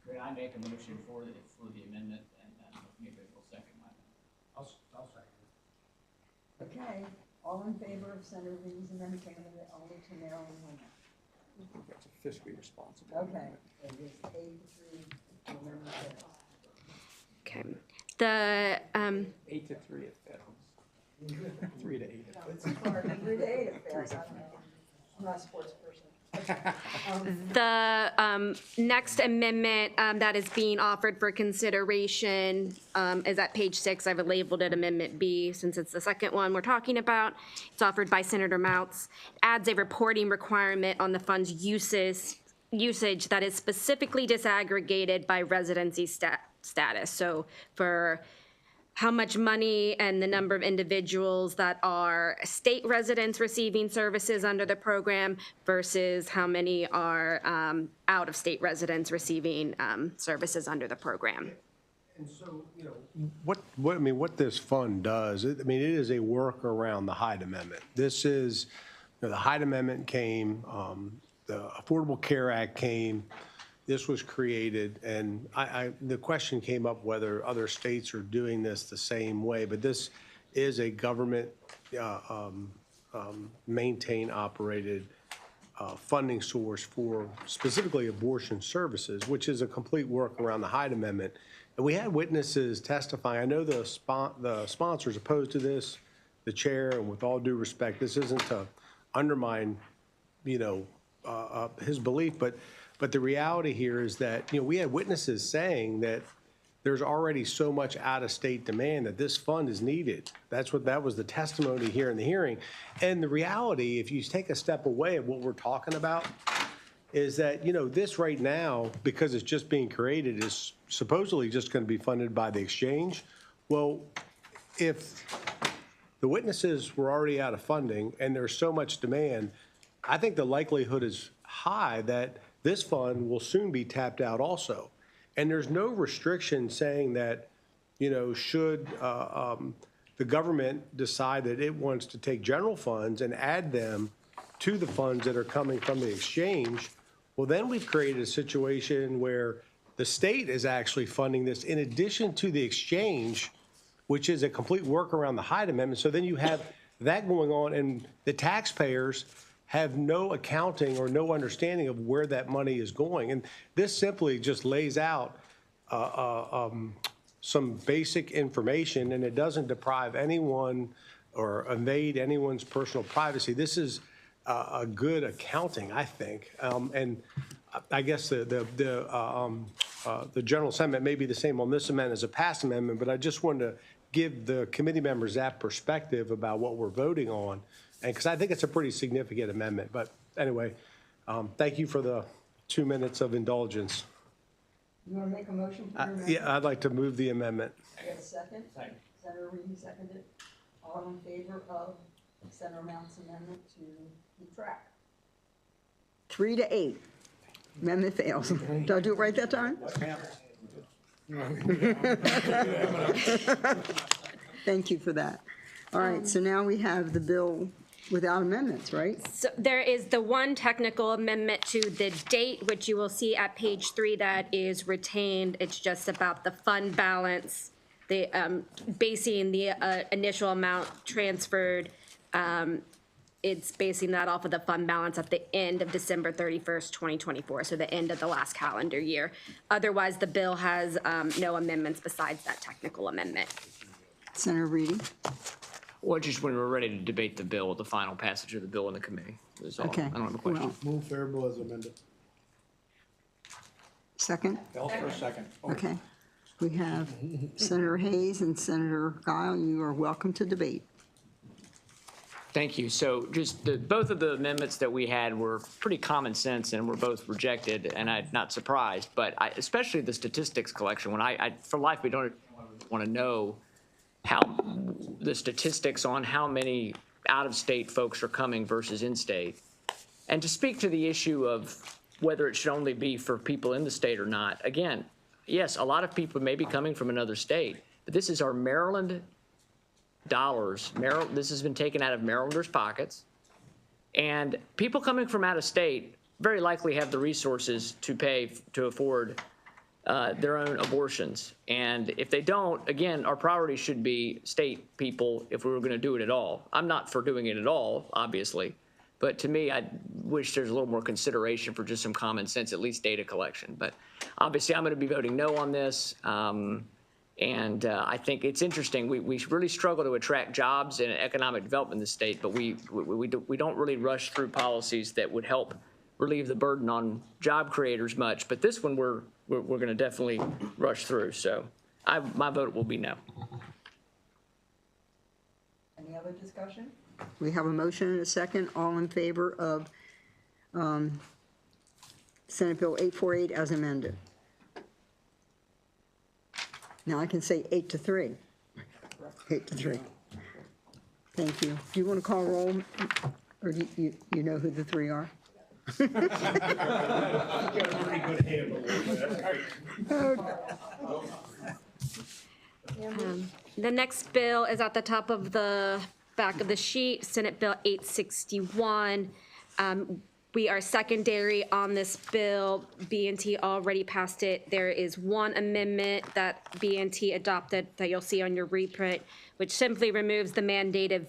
could I make a motion for the amendment, and maybe we'll second my. I'll second. Okay, all in favor of Senator Reedy's amendment, taking it only to Maryland women? That's a fiscally responsible. Okay, it is 8-3, amendment fails. Okay. The 8 to 3 it fails. 3 to 8 it fails. 3 to 8 it fails. I'm not a sports person. The next amendment that is being offered for consideration is at page 6. I've labeled it Amendment B since it's the second one we're talking about. It's offered by Senator Moutz. Adds a reporting requirement on the fund's usage that is specifically disaggregated by residency status. So for how much money and the number of individuals that are state residents receiving services under the program versus how many are out-of-state residents receiving services under the program. And so, you know, What this fund does, it is a work around the Hyde Amendment. This is, the Hyde Amendment came, the Affordable Care Act came, this was created, and the question came up whether other states are doing this the same way, but this is a government maintained, operated funding source for specifically abortion services, which is a complete work around the Hyde Amendment. And we had witnesses testifying. I know the sponsors opposed to this, the chair, and with all due respect, this isn't to undermine, his belief, but the reality here is that, we had witnesses saying that there's already so much out-of-state demand that this fund is needed. That was the testimony here in the hearing. And the reality, if you take a step away of what we're talking about, is that, this right now, because it's just being created, is supposedly just going to be funded by the exchange. Well, if the witnesses were already out of funding and there's so much demand, I think the likelihood is high that this fund will soon be tapped out also. And there's no restriction saying that, should the government decide that it wants to take general funds and add them to the funds that are coming from the exchange, well, then we've created a situation where the state is actually funding this in addition to the exchange, which is a complete work around the Hyde Amendment. So then you have that going on, and the taxpayers have no accounting or no understanding of where that money is going. And this simply just lays out some basic information, and it doesn't deprive anyone or invade anyone's personal privacy. This is a good accounting, I think. And I guess the general sentiment may be the same on this amendment as a past amendment, but I just wanted to give the committee members that perspective about what we're voting on, and because I think it's a pretty significant amendment. But anyway, thank you for the 2 minutes of indulgence. You want to make a motion for your amendment? Yeah, I'd like to move the amendment. Get a second? Second. Senator Reed seconded. All in favor of Senator Mount's amendment to keep track? 3-8. Amendment fails. Did I do it right that time? Thank you for that. All right, so now we have the bill without amendments, right? So there is the one technical amendment to the date, which you will see at page 3 that is retained. It's just about the fund balance, the basing the initial amount transferred. It's basing that off of the fund balance at the end of December 31st, 2024, so the end of the last calendar year. Otherwise, the bill has no amendments besides that technical amendment. Senator Reedy? Or just when we're ready to debate the bill, the final passage of the bill in the committee. That's all. Okay. I don't have a question. Well, Move favorable as amended. second? Second. Okay. We have Senator Hayes and Senator Guile. You are welcome to debate. Thank you. So just both of the amendments that we had were pretty common sense and were both rejected, and I'm not surprised. But especially the statistics collection, when for life, we don't want to know how the statistics on how many out-of-state folks are coming versus in-state. And to speak to the issue of whether it should only be for people in the state or not, again, yes, a lot of people may be coming from another state, but this is our Maryland dollars. This has been taken out of Marylanders' pockets. And people coming from out of state very likely have the resources to pay to afford their own abortions. And if they don't, again, our priority should be state people if we were going to do it at all. I'm not for doing it at all, obviously. But to me, I wish there's a little more consideration for just some common sense, at least data collection. But obviously, I'm going to be voting no on this. And I think it's interesting. We really struggle to attract jobs and economic development in the state, but we don't really rush through policies that would help relieve the burden on job creators much. But this one, we're going to definitely rush through. So my vote will be no. Any other discussion? We have a motion and a second. All in favor of Senate Bill 848 as amended? Now I can say 8-3. 8-3. Thank you. Do you want to call roll, or do you know who the three are? The next bill is at the top of the back of the sheet, Senate Bill 861. We are secondary on this bill. B&T already passed it. There is one amendment that B&T adopted that you'll see on your reprint, which simply removes the mandated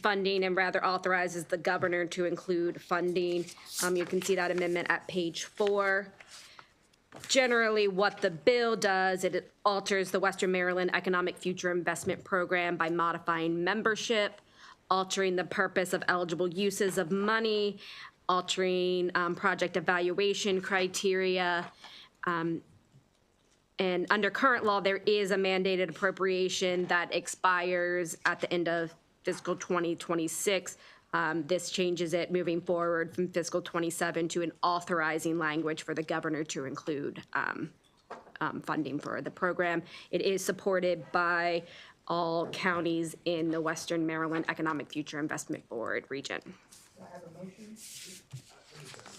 funding and rather authorizes the governor to include funding. You can see that amendment at page 4. Generally, what the bill does, it alters the Western Maryland Economic Future Investment Program by modifying membership, altering the purpose of eligible uses of money, altering project evaluation criteria, and And under current law, there is a mandated appropriation that expires at the end of fiscal 2026. This changes it moving forward from fiscal 27 to an authorizing language for the governor to include funding for the program. It is supported by all counties in the Western Maryland Economic Future Investment Board region.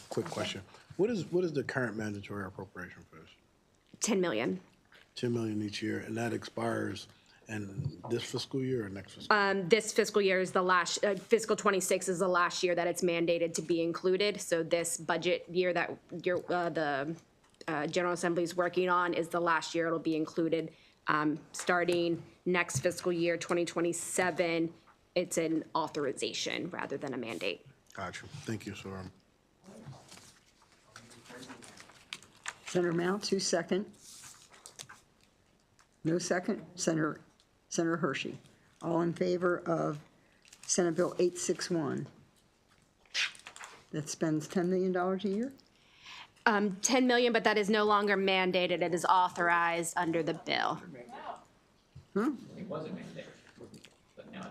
Quick question. What is the current mandatory appropriation for this? 10 million. 10 million each year, and that expires in this fiscal year or next fiscal? This fiscal year is the last, fiscal 26 is the last year that it's mandated to be included. So this budget year that the General Assembly is working on is the last year it'll be included. Starting next fiscal year, 2027, it's an authorization rather than a mandate. Gotcha. Thank you, sir. Senator Mounts, who's second? No second? Senator Hershey. All in favor of Senate Bill 861? That spends $10 million a year? 10 million, but that is no longer mandated. It is authorized under the bill. It wasn't mandated, but now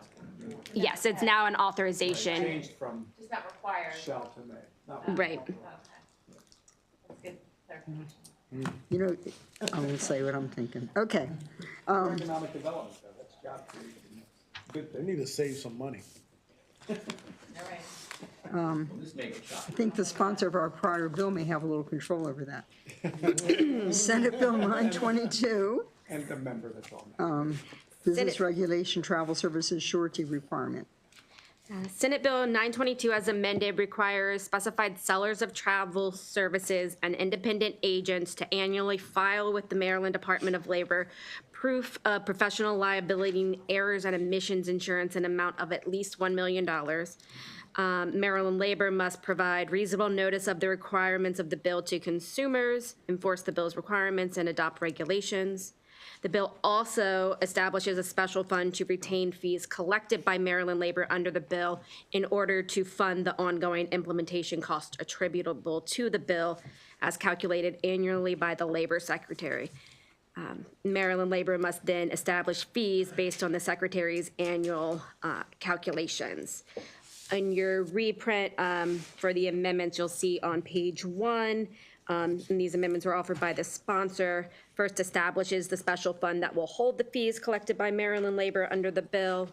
it's. Yes, it's now an authorization. Changed from It's not required. shall to may. Right. That's good clarification. You know, I won't say what I'm thinking. Okay. Economic development, though, that's job creation. Good They thing. need to save some money. All right. Just make it shot. I think the sponsor of our prior bill may have a little control over that. Senate Bill 922, And the member that's on that. Business Regulation Travel Services Surety Requirement. Senate Bill 922 as amended requires specified sellers of travel services and independent agents to annually file with the Maryland Department of Labor proof of professional liability errors and omissions insurance in amount of at least $1 million. Maryland Labor must provide reasonable notice of the requirements of the bill to consumers, enforce the bill's requirements, and adopt regulations. The bill also establishes a special fund to retain fees collected by Maryland Labor under the bill in order to fund the ongoing implementation costs attributable to the bill as calculated annually by the Labor Secretary. Maryland Labor must then establish fees based on the Secretary's annual calculations. In your reprint for the amendments, you'll see on page 1, and these amendments were offered by the sponsor, first establishes the special fund that will hold the fees collected by Maryland Labor under the bill.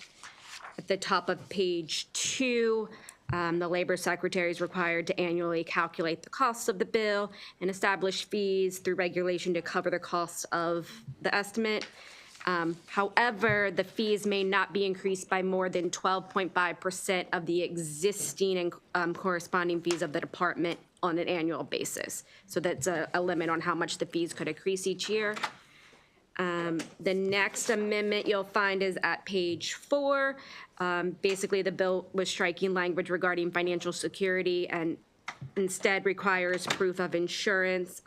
At the top of page 2, the Labor Secretary is required to annually calculate the costs of the bill and establish fees through regulation to cover the costs of the estimate. However, the fees may not be increased by more than 12.5% of the existing and corresponding fees of the department on an annual basis. So that's a limit on how much the fees could increase each year. The next amendment you'll find is at page 4. Basically, the bill was striking language regarding financial security and instead requires proof of insurance,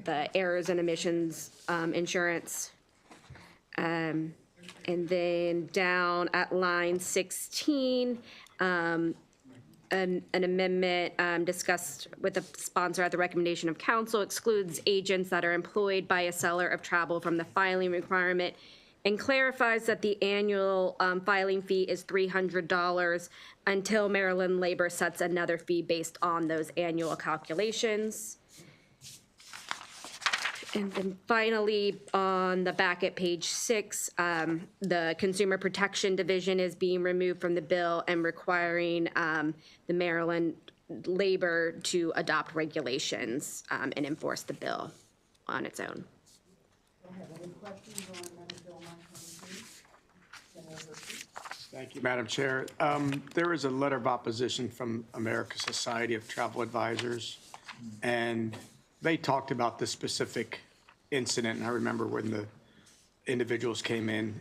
the errors and omissions insurance. And then down at line 16, an amendment discussed with the sponsor at the recommendation of council excludes agents that are employed by a seller of travel from the filing requirement and clarifies that the annual filing fee is $300 until Maryland Labor sets another fee based on those annual calculations. And then finally, on the back at page 6, the Consumer Protection Division is being removed from the bill and requiring the Maryland Labor to adopt regulations and enforce the bill on its own. Thank you, Madam Chair. There is a letter of opposition from American Society of Travel Advisors, and they talked about the specific incident, and I remember when the individuals came in.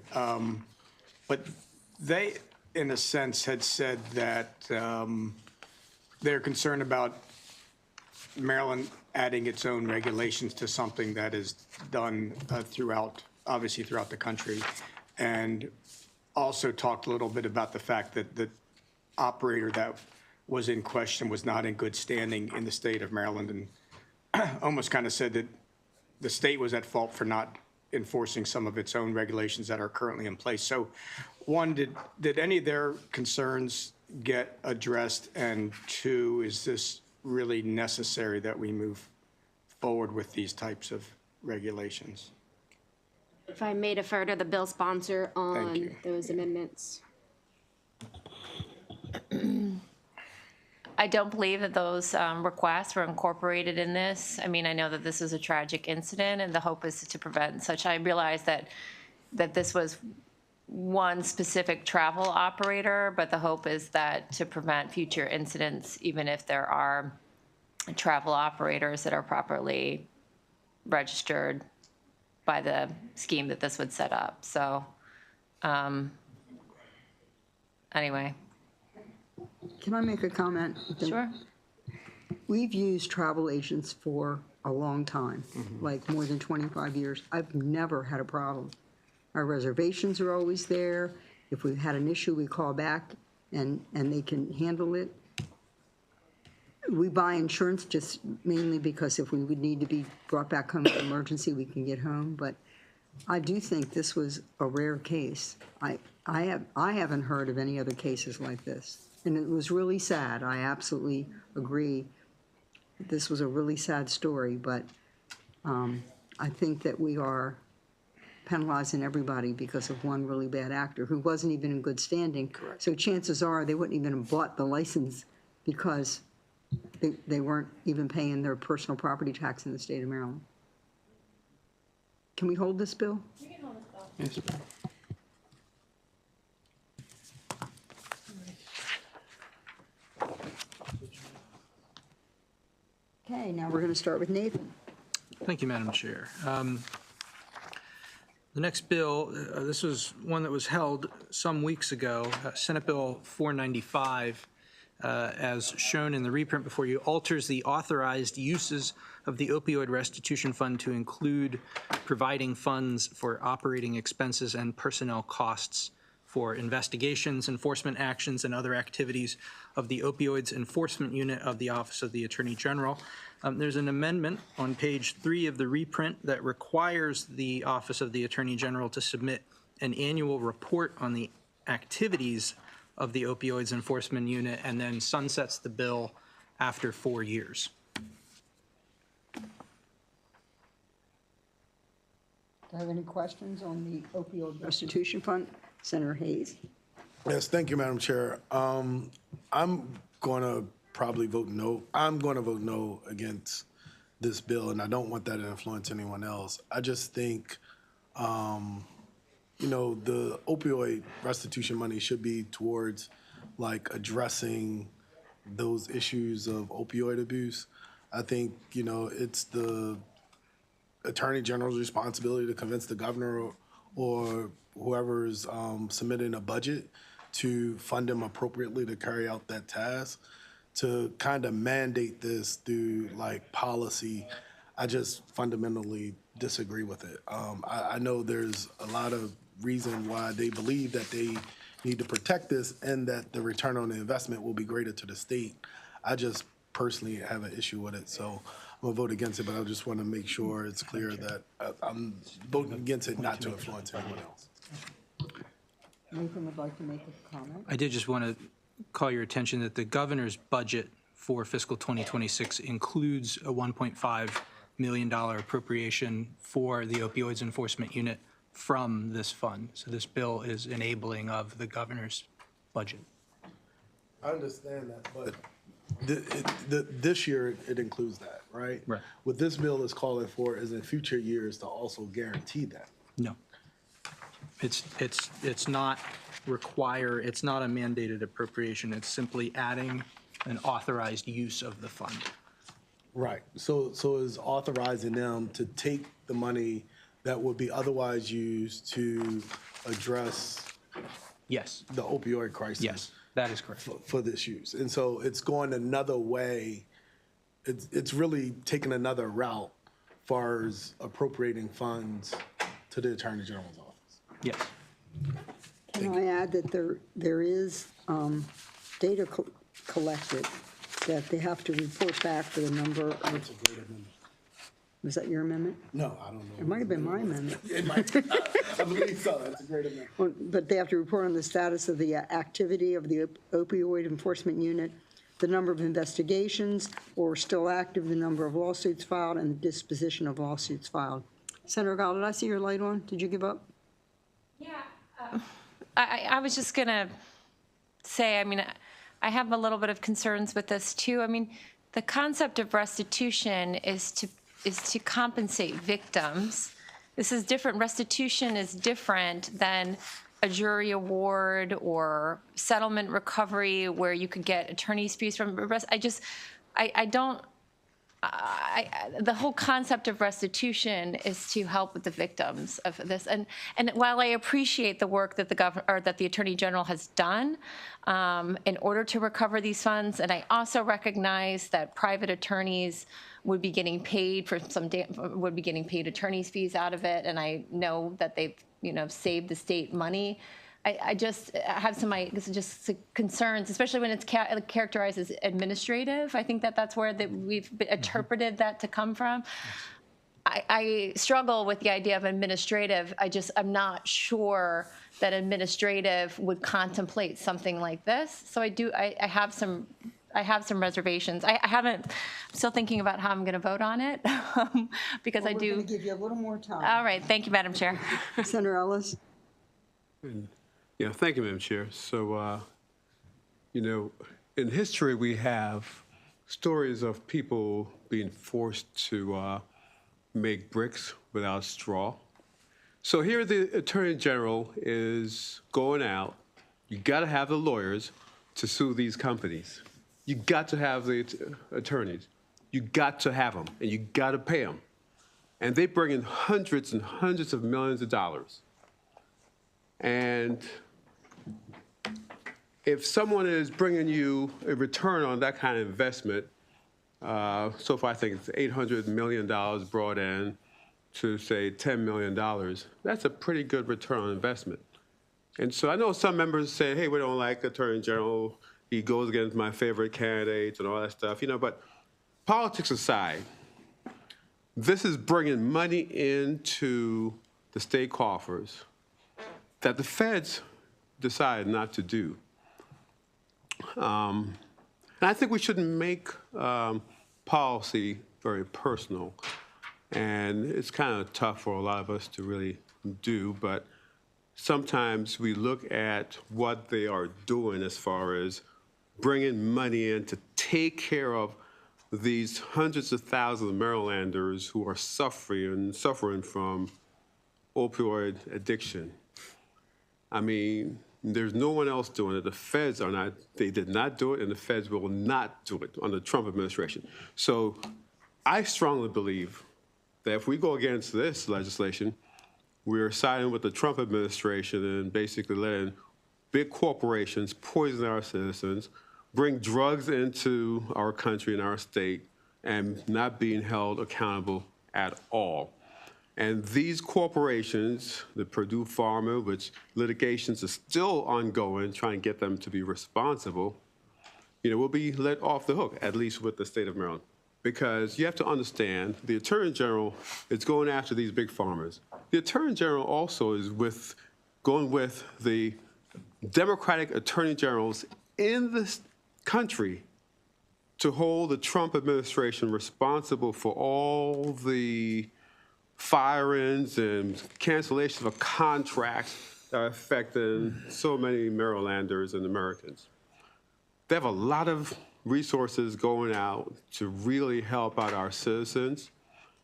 But they, in a sense, had said that they're concerned about Maryland adding its own regulations to something that is done obviously throughout the country, and also talked a little bit about the fact that the operator that was in question was not in good standing in the state of Maryland, and almost kind of said that the state was at fault for not enforcing some of its own regulations that are currently in place. So one, did any of their concerns get addressed? And two, is this really necessary that we move forward with these types of regulations? If I may defer to the bill sponsor on you. those amendments. I don't believe that those requests were incorporated in this. I mean, I know that this is a tragic incident, and the hope is to prevent such. I realize that this was one specific travel operator, but the hope is that to prevent future incidents, even if there are travel operators that are properly registered by the scheme that this would set up. So, anyway. Can I make a comment? Sure. We've used travel agents for a long time, like more than 25 years. I've never had a problem. Our reservations are always there. If we've had an issue, we call back and they can handle it. We buy insurance just mainly because if we would need to be brought back home in an emergency, we can get home. But I do think this was a rare case. I haven't heard of any other cases like this. And it was really sad. I absolutely agree. This was a really sad story, but I think that we are penalizing everybody because of one really bad actor who wasn't even in good standing. Correct. So chances are they wouldn't even have bought the license because they weren't even paying their personal property tax in the state of Maryland. Can we hold this bill? We can hold this bill. Yes. Okay, now we're going to start with Nathan. Thank you, Madam Chair. The next bill, this was one that was held some weeks ago, Senate Bill 495, as shown in the reprint before you, alters the authorized uses of the opioid restitution fund to include providing funds for operating expenses and personnel costs for investigations, enforcement actions, and other activities of the Opioids Enforcement Unit of the Office of the Attorney General. There's an amendment on page 3 of the reprint that requires the Office of the Attorney General to submit an annual report on the activities of the Opioids Enforcement Unit and then sunsets the bill after 4 years. Do I have any questions on the opioid restitution fund? Senator Hayes. Yes, thank you, Madam Chair. I'm going to probably vote no. I'm going to vote no against this bill, and I don't want that to influence anyone else. I just think, you know, the opioid restitution money should be towards, like, addressing those issues of opioid abuse. I think, you know, it's the Attorney General's responsibility to convince the governor or whoever's submitting a budget to fund them appropriately to carry out that task. To kind of mandate this through like policy, I just fundamentally disagree with it. I know there's a lot of reason why they believe that they need to protect this and that the return on the investment will be greater to the state. I just personally have an issue with it, so I'm gonna vote against it, but I just want to make sure it's clear that I'm voting against it not to influence anyone else. Nathan would like to make a comment. I did just want to call your attention that the governor's budget for fiscal 2026 includes a $1.5 million appropriation for the Opioids Enforcement Unit from this fund. So this bill is enabling of the governor's budget. I understand that, but this year it includes that, right? Right. What this bill is calling for is in future years to also guarantee that. No. It's not it's not a mandated appropriation. It's simply adding an authorized use of the fund. Right. So is authorizing them to take the money that would be otherwise used to address Yes. the opioid crisis. Yes, that is correct. For this use. And so it's going another way. It's really taking another route as far as appropriating funds to the Attorney General's office. Yes. Can I add that there is data collected that they have to report back for the number of Was that your amendment? No, I don't know. It might have been my amendment. It might, I believe so. That's a great amendment. Well, but they have to report on the status of the activity of the opioid enforcement unit, the number of investigations, or still active, the number of lawsuits filed, and the disposition of lawsuits filed. Senator Gall, did I see your light on? Did you give up? Yeah. I was just going to say, I mean, I have a little bit of concerns with this too. I mean, the concept of restitution is to compensate victims. This is different. Restitution is different than a jury award or settlement recovery where you could get attorney's fees from. The whole concept of restitution is to help with the victims of this. And while I appreciate the work that the Attorney General has done in order to recover these funds, and I also recognize that private attorneys would be getting paid would be getting paid attorney's fees out of it, and I know that they've saved the state money. I just have some concerns, especially when it's characterized as administrative. I think that's where we've interpreted that to come from. I struggle with the idea of administrative. I'm not sure that administrative would contemplate something like this. So I have some reservations. I'm still thinking about how I'm going to vote on it because I do. We're going to give you a little more time. All right. Thank you, Madam Chair. Senator Ellis? Yeah, thank you, Madam Chair. So, in history, we have stories of people being forced to make bricks without straw. So here the Attorney General is going out. You got to have the lawyers to sue these companies. You got to have the attorneys. You got to have them, and you got to pay them. And they bring in hundreds and hundreds of millions of dollars. And if someone is bringing you a return on that kind of investment, so far I think it's $800 million brought in to, say, $10 million, that's a pretty good return on investment. And so I know some members say, hey, we don't like Attorney General. He goes against my favorite candidates and all that stuff, but politics aside, this is bringing money into the state coffers that the feds decided not to do. And I think we shouldn't make policy very personal. And it's kind of tough for a lot of us to really do, but sometimes we look at what they are doing as far as bringing money in to take care of these hundreds of thousands of Marylanders who are suffering from opioid addiction. I mean, there's no one else doing it. The feds are not, they did not do it, and the feds will not do it under the Trump administration. So I strongly believe that if we go against this legislation, we're siding with the Trump administration and basically letting big corporations poison our citizens, bring drugs into our country and our state, and not being held accountable at all. And these corporations, the Purdue Pharma, which litigations are still ongoing, trying to get them to be responsible, will be let off the hook, at least with the state of Maryland. Because you have to understand, the Attorney General is going after these big farmers. The Attorney General also is going with the Democratic Attorney Generals in this country to hold the Trump administration responsible for all the firings and cancellations of contracts that are affecting so many Marylanders and Americans. They have a lot of resources going out to really help out our citizens,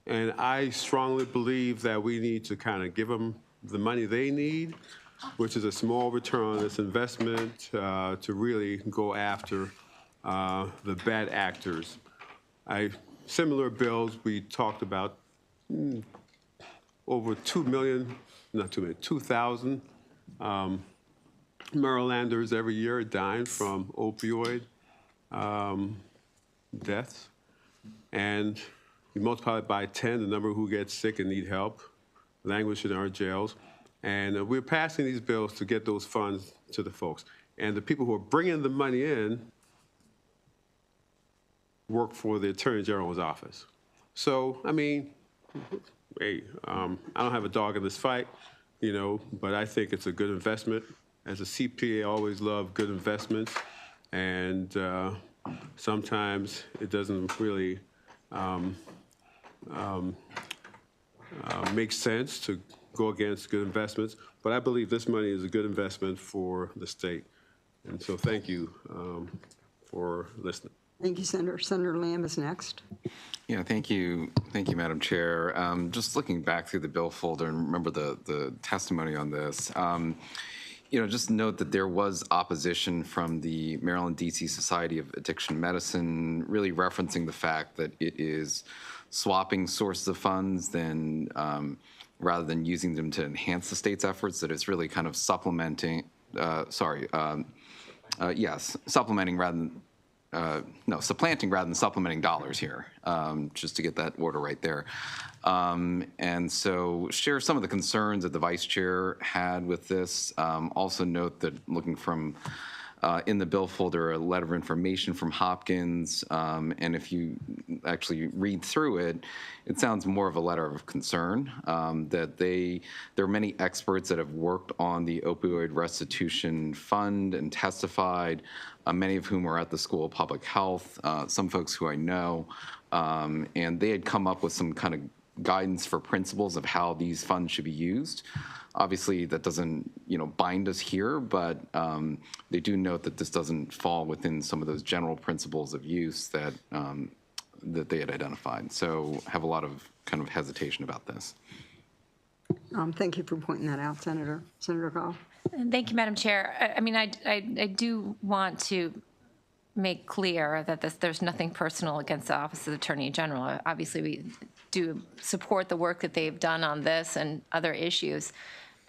and I strongly believe that we need to kind of give them the money they need, which is a small return on this investment, to really go after the bad actors. Similar bills we talked about, over 2,000 Marylanders every year are dying from opioid deaths. And you multiply it by 10, the number who gets sick and need help, languish in our jails. And we're passing these bills to get those funds to the folks. And the people who are bringing the money in work for the Attorney General's office. So, I mean, hey, I don't have a dog in this fight, but I think it's a good investment. As a CPA, I always love good investments, and sometimes it doesn't really make sense to go against good investments, but I believe this money is a good investment for the state. And so thank you for listening. Thank you, Senator. Senator Lamb is next. Yeah, thank you, Madam Chair. Just looking back through the bill folder and remember the testimony on this. Just note that there was opposition from the Maryland D.C. Society of Addiction Medicine, really referencing the fact that it is swapping sources of funds rather than using them to enhance the state's efforts, that it's really kind of supplementing supplementing rather than supplanting rather than supplementing dollars here, just to get that order right there. And so share some of the concerns that the vice chair had with this. Also note that looking from in the bill folder, a letter of information from Hopkins, and if you actually read through it, it sounds more of a letter of concern, that there are many experts that have worked on the opioid restitution fund and testified, many of whom are at the School of Public Health, some folks who I know, and they had come up with some kind of guidance for principles of how these funds should be used. Obviously, that doesn't, bind us here, but they do note that this doesn't fall within some of those general principles of use that that they had identified. So have a lot of kind of hesitation about this. Thank you for pointing that out, Senator. Senator Gall. Thank you, Madam Chair. I do want to make clear that there's nothing personal against the Office of the Attorney General. Obviously, we do support the work that they've done on this and other issues.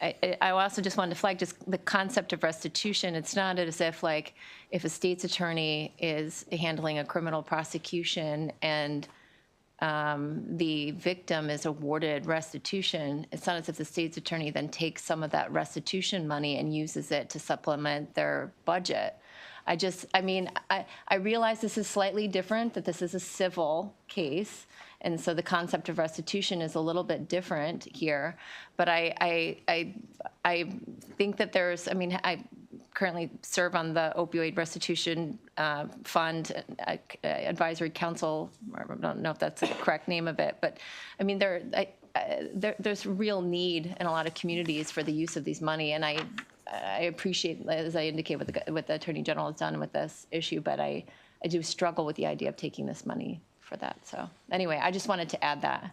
I also just wanted to flag just the concept of restitution. It's not as if if a state's attorney is handling a criminal prosecution and the victim is awarded restitution, it's not as if the state's attorney then takes some of that restitution money and uses it to supplement their budget. I realize this is slightly different, that this is a civil case, and so the concept of restitution is a little bit different here. But I think that I currently serve on the Opioid Restitution Fund Advisory Council. I don't know if that's the correct name of it, but there's real need in a lot of communities for the use of these money, and I appreciate, as I indicate, what the Attorney General has done with this issue, but I do struggle with the idea of taking this money for that. So anyway, I just wanted to add that.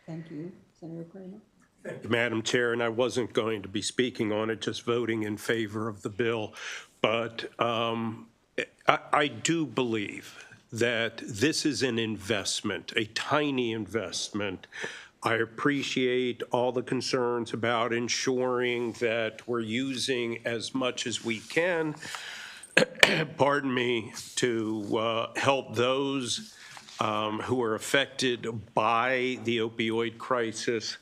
Thank you. Senator Kramer. Thank you, Madam Chair, and I wasn't going to be speaking on it, just voting in favor of the bill. But I do believe that this is an investment, a tiny investment. I appreciate all the concerns about ensuring that we're using as much as we can, pardon me, to help those who are affected by the opioid crisis.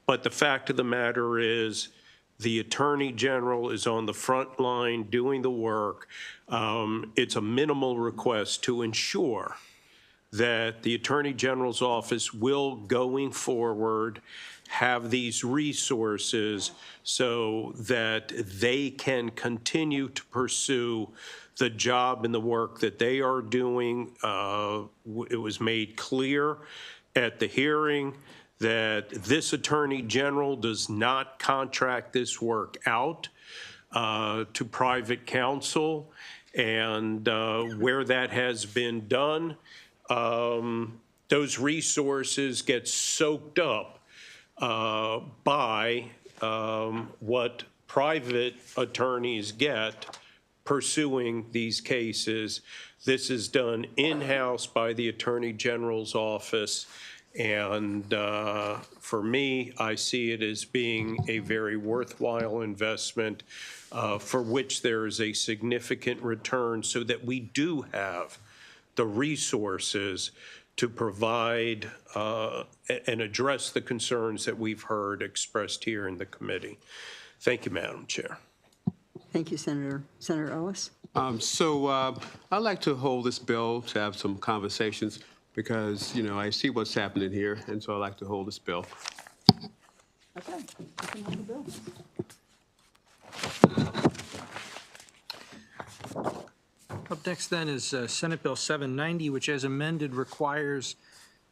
But the fact of the matter is, the Attorney General is on the front line doing the work. It's a minimal request to ensure that the Attorney General's office will, going forward, have these resources so that they can continue to pursue the job and the work that they are doing. It was made clear at the hearing that this Attorney General does not contract this work out to private counsel, and where that has been done, those resources get soaked up by what private attorneys get pursuing these cases. This is done in-house by the Attorney General's office, and for me, I see it as being a very worthwhile investment for which there is a significant return, so that we do have the resources to provide and address the concerns that we've heard expressed here in the committee. Thank you, Madam Chair. Thank you, Senator. Senator Ellis. I'd like to hold this bill to have some conversations because, I see what's happening here, and so I like to hold this bill. Okay, you can hold the bill. Up next then is Senate Bill 790, which as amended requires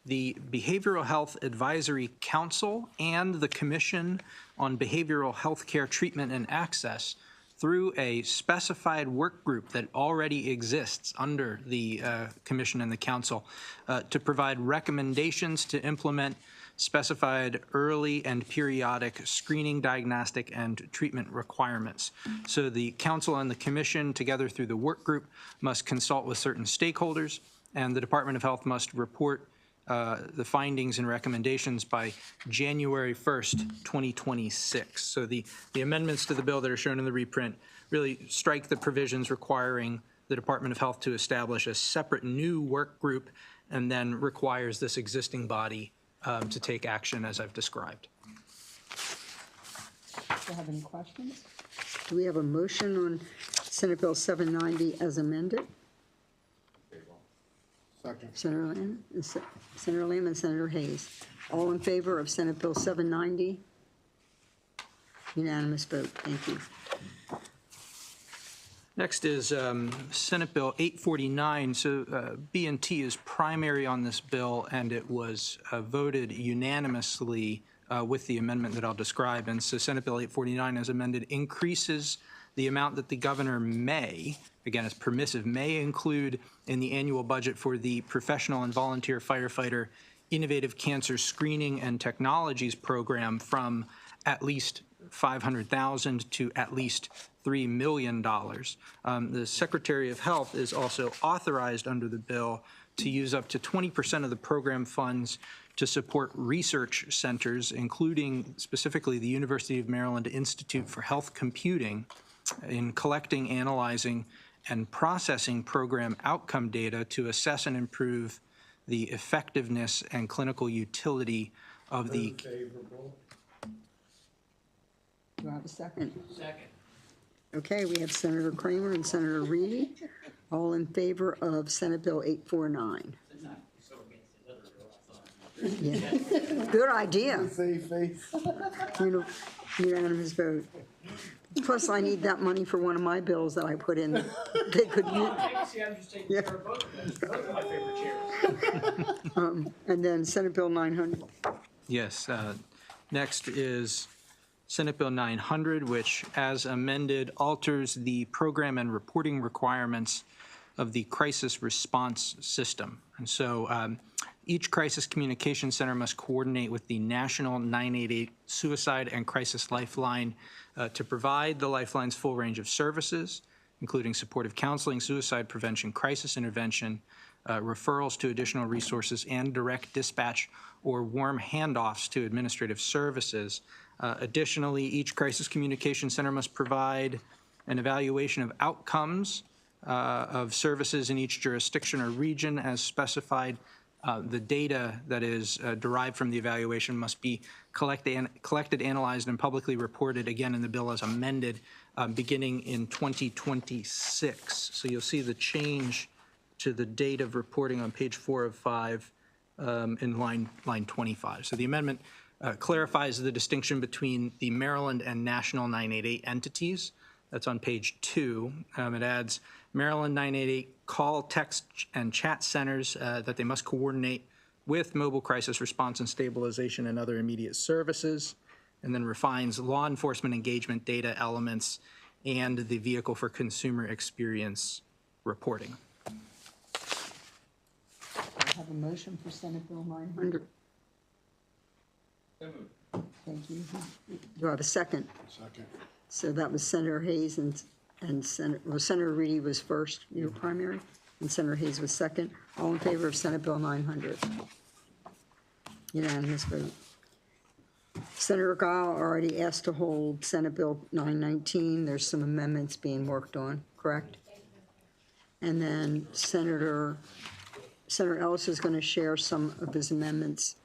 the Behavioral Health Advisory Council and the Commission on Behavioral Health Care Treatment and Access through a specified work group that already exists under the Commission and the Council to provide recommendations to implement specified early and periodic screening, diagnostic, and treatment requirements. So the Council and the Commission, together through the work group, must consult with certain stakeholders, and the Department of Health must report the findings and recommendations by January 1st, 2026. So the amendments to the bill that are shown in the reprint really strike the provisions requiring the Department of Health to establish a separate new work group, and then requires this existing body to take action as I've described. Do you have any questions? Do we have a motion on Senate Bill 790 as amended? Second. Senator Lamb and Senator Hayes. All in favor of Senate Bill 790? Unanimous vote. Thank you. Next is Senate Bill 849. So B&T is primary on this bill, and it was voted unanimously with the amendment that I'll describe. And so Senate Bill 849, as amended, increases the amount that the governor may, again, it's permissive, may include in the annual budget for the Professional and Volunteer Firefighter Innovative Cancer Screening and Technologies Program from at least $500,000 to at least $3 million. The Secretary of Health is also authorized under the bill to use up to 20% of the program funds to support research centers, including specifically the University of Maryland Institute for Health Computing, in collecting, analyzing, and processing program outcome data to assess and improve the effectiveness and clinical utility of the. Do I have a second? Second. Okay, we have Senator Kramer and Senator Reedy. All in favor of Senate Bill 849? Yeah. Good idea. Save face. Unanimous vote. Plus, I need that money for one of my bills that I put in. They could use. Yeah. And then Senate Bill 900. Yes. Next is Senate Bill 900, which, as amended, alters the program and reporting requirements of the crisis response system. And so each crisis communication center must coordinate with the National 988 Suicide and Crisis Lifeline to provide the Lifeline's full range of services, including supportive counseling, suicide prevention, crisis intervention, referrals to additional resources, and direct dispatch or warm handoffs to administrative services. Additionally, each crisis communication center must provide an evaluation of outcomes of services in each jurisdiction or region as specified. The data that is derived from the evaluation must be collected, analyzed, and publicly reported, again, in the bill as amended, beginning in 2026. So you'll see the change to the date of reporting on page 4 of 5 in line 25. So the amendment clarifies the distinction between the Maryland and National 988 entities. That's on page 2. It adds Maryland 988 call, text, and chat centers that they must coordinate with mobile crisis response and stabilization and other immediate services, and then refines law enforcement engagement data elements and the vehicle for consumer experience reporting. I have a motion for Senate Bill 900. Thank you. Do I have a second? Second. So that was Senator Hayes and Senator Reedy was first, your primary, and Senator Hayes was second. All in favor of Senate Bill 900? Unanimous vote. Senator Gile already asked to hold Senate Bill 919. There's some amendments being worked on, correct? And then Senator Ellis is going to share some of his amendments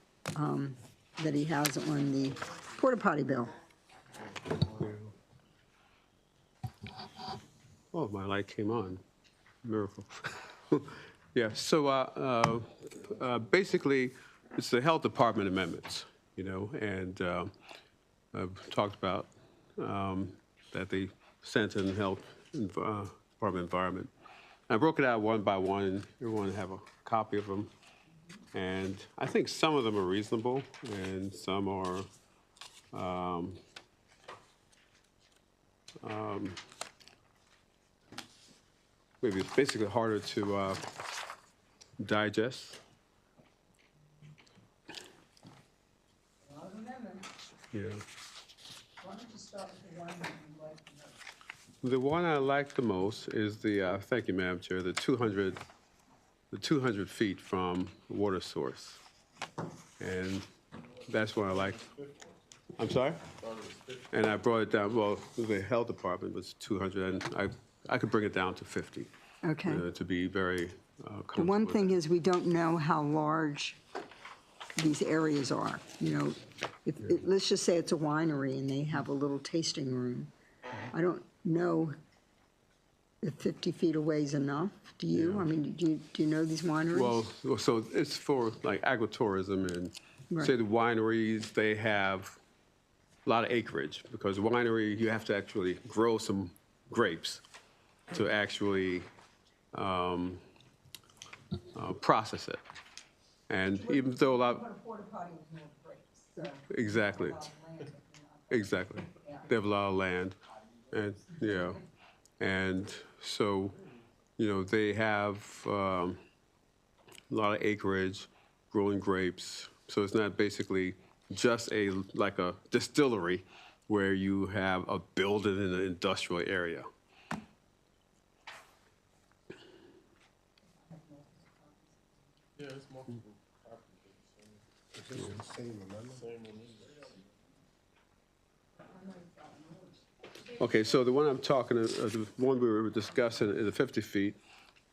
that he has on the porta potty bill. Oh, my light came on. Miracle. Yeah, so basically, it's the health department amendments, and I've talked about that they sent in health department environment. I broke it out one by one, and everyone have a copy of them. And I think some of them are reasonable, and some are maybe it's basically harder to digest. Yeah. The one I like the most is the, thank you, Madam Chair, the 200 feet from the water source. And that's what I like. I'm sorry? And I brought it down, well, the health department was 200, and I could bring it down to 50. Okay. To be very The comfortable. one thing is, we don't know how large these areas are. Let's just say it's a winery and they have a little tasting room. I don't know if 50 feet away is enough. Do you? I mean, do you know these wineries? Well, so it's for like agritourism, and Right. say the wineries, they have a lot of acreage, because winery, you have to actually grow some grapes to actually process it. And even though a lot. Exactly. Exactly. They have a lot of land, and, and so, they have a lot of acreage, growing grapes. So it's not basically just like a distillery where you have a building in an industrial area. Yeah, it's multiple Okay, so the one I'm talking, the one we were discussing, is the 50 feet,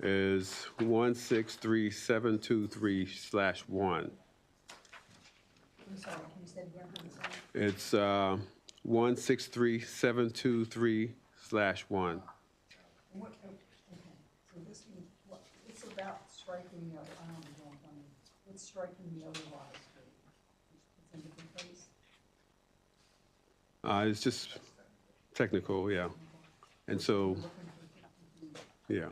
is 163723/1. It's 163723/1. So this means, it's about striking the other, it's striking the other water street. It's in a different place. It's just technical, yeah. And so, yeah.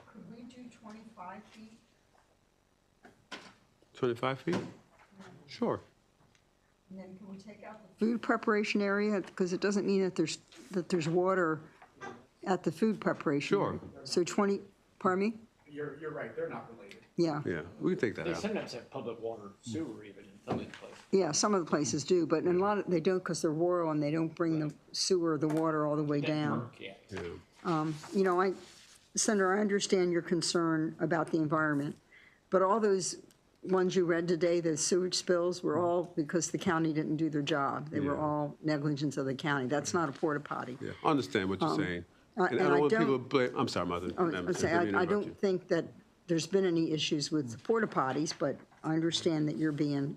Could we do 25 feet? 25 feet? Sure. And then can we take out the food preparation area? Because it doesn't mean that there's water at the food preparation. Sure. area. So 20, pardon me? You're right, they're not related. Yeah. Yeah, we can take that They out. sometimes have public water, sewer even in some of the places. Yeah, some of the places do, but in a lot of, they don't, because they're rural and they don't bring the sewer, the water all the way down. Yeah. Senator, I understand your concern about the environment, but all those ones you read today, the sewage spills, were all because the county didn't do their job. They were Yeah. all negligence of the county. That's not a porta potty. Yeah, I understand what you're saying. and And I I don't want people to don't- blame, I'm sorry, Mother. I would say, I don't think that there's been any issues with the porta potties, but I understand that you're being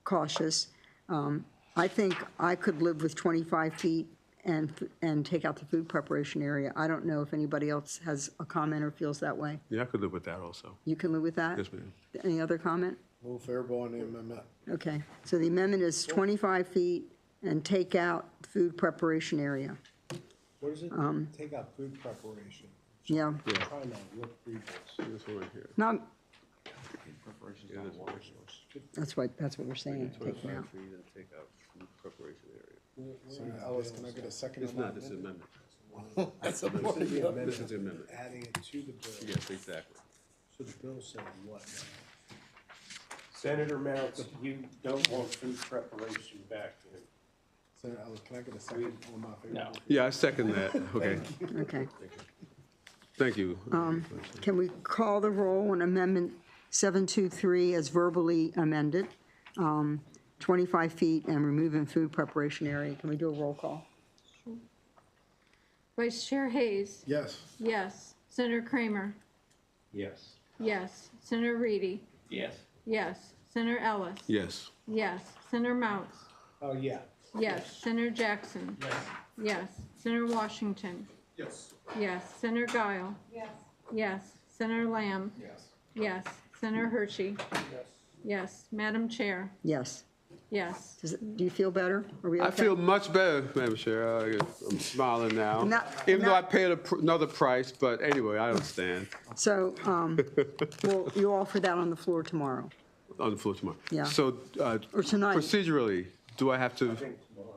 cautious. I think I could live with 25 feet and take out the food preparation area. I don't know if anybody else has a comment or feels that way. Yeah, I could live with that also. You can live with that? Yes, ma'am. Any other comment? Move favorable on the amendment. Okay, so the amendment is 25 feet and take out food preparation area. What is it? Take out food preparation. Yeah, I'm trying to look through this. This one right here. no, Yeah, this water source. that's what we're saying, take it 25 out. feet and take out food preparation area. Senator Ellis, can I get a second It's on not, that? this is amendment. That's a This is the amendment. Adding it to the bill. Yes, exactly. So the bill said what? Senator Mounts, you don't want food preparation back in. Senator Ellis, can I get a second on my favorable? Yeah, I second that. Okay, Okay. thank you. Can we call the roll on Amendment 723 as verbally amended? 25 feet and removing food preparation area. Can we do a roll call? Vice Chair Hayes? Yes. Yes. Senator Kramer? Yes. Yes. Senator Reedy? Yes. Yes. Senator Ellis? Yes. Yes. Senator Mounts? Oh, yeah. Yes. Senator Jackson? Yes. Senator Washington? Yes. Yes. Senator Guile? Yes. Senator Lamb? Yes. Senator Hershey? Yes. Madam Chair? Yes. Yes. Do you feel better? Are we okay? I feel much better, Madam Chair. I'm smiling now, Now- even though now- I paid another price, but anyway, I understand. So, well, you offer that on the floor tomorrow. On the floor tomorrow. Yeah. So Or tonight. procedurally, do I have to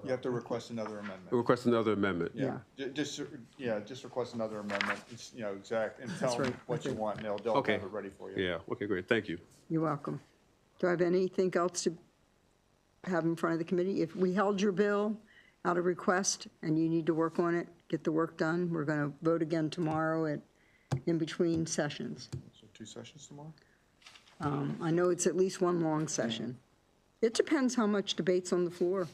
You have to request another amendment. request another amendment? Yeah. Just request another amendment, it's, exact, and tell them right. what you want, and they'll Okay. have it ready for you. Yeah, okay, great, thank you. You're welcome. Do I have anything else to have in front of the committee? If we held your bill out of request and you need to work on it, get the work done, we're going to vote again tomorrow in between sessions. So 2 sessions tomorrow? I know it's at least one long session. It depends how much debate's on the floor.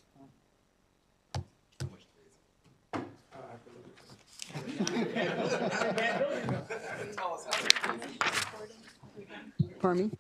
Pardon me?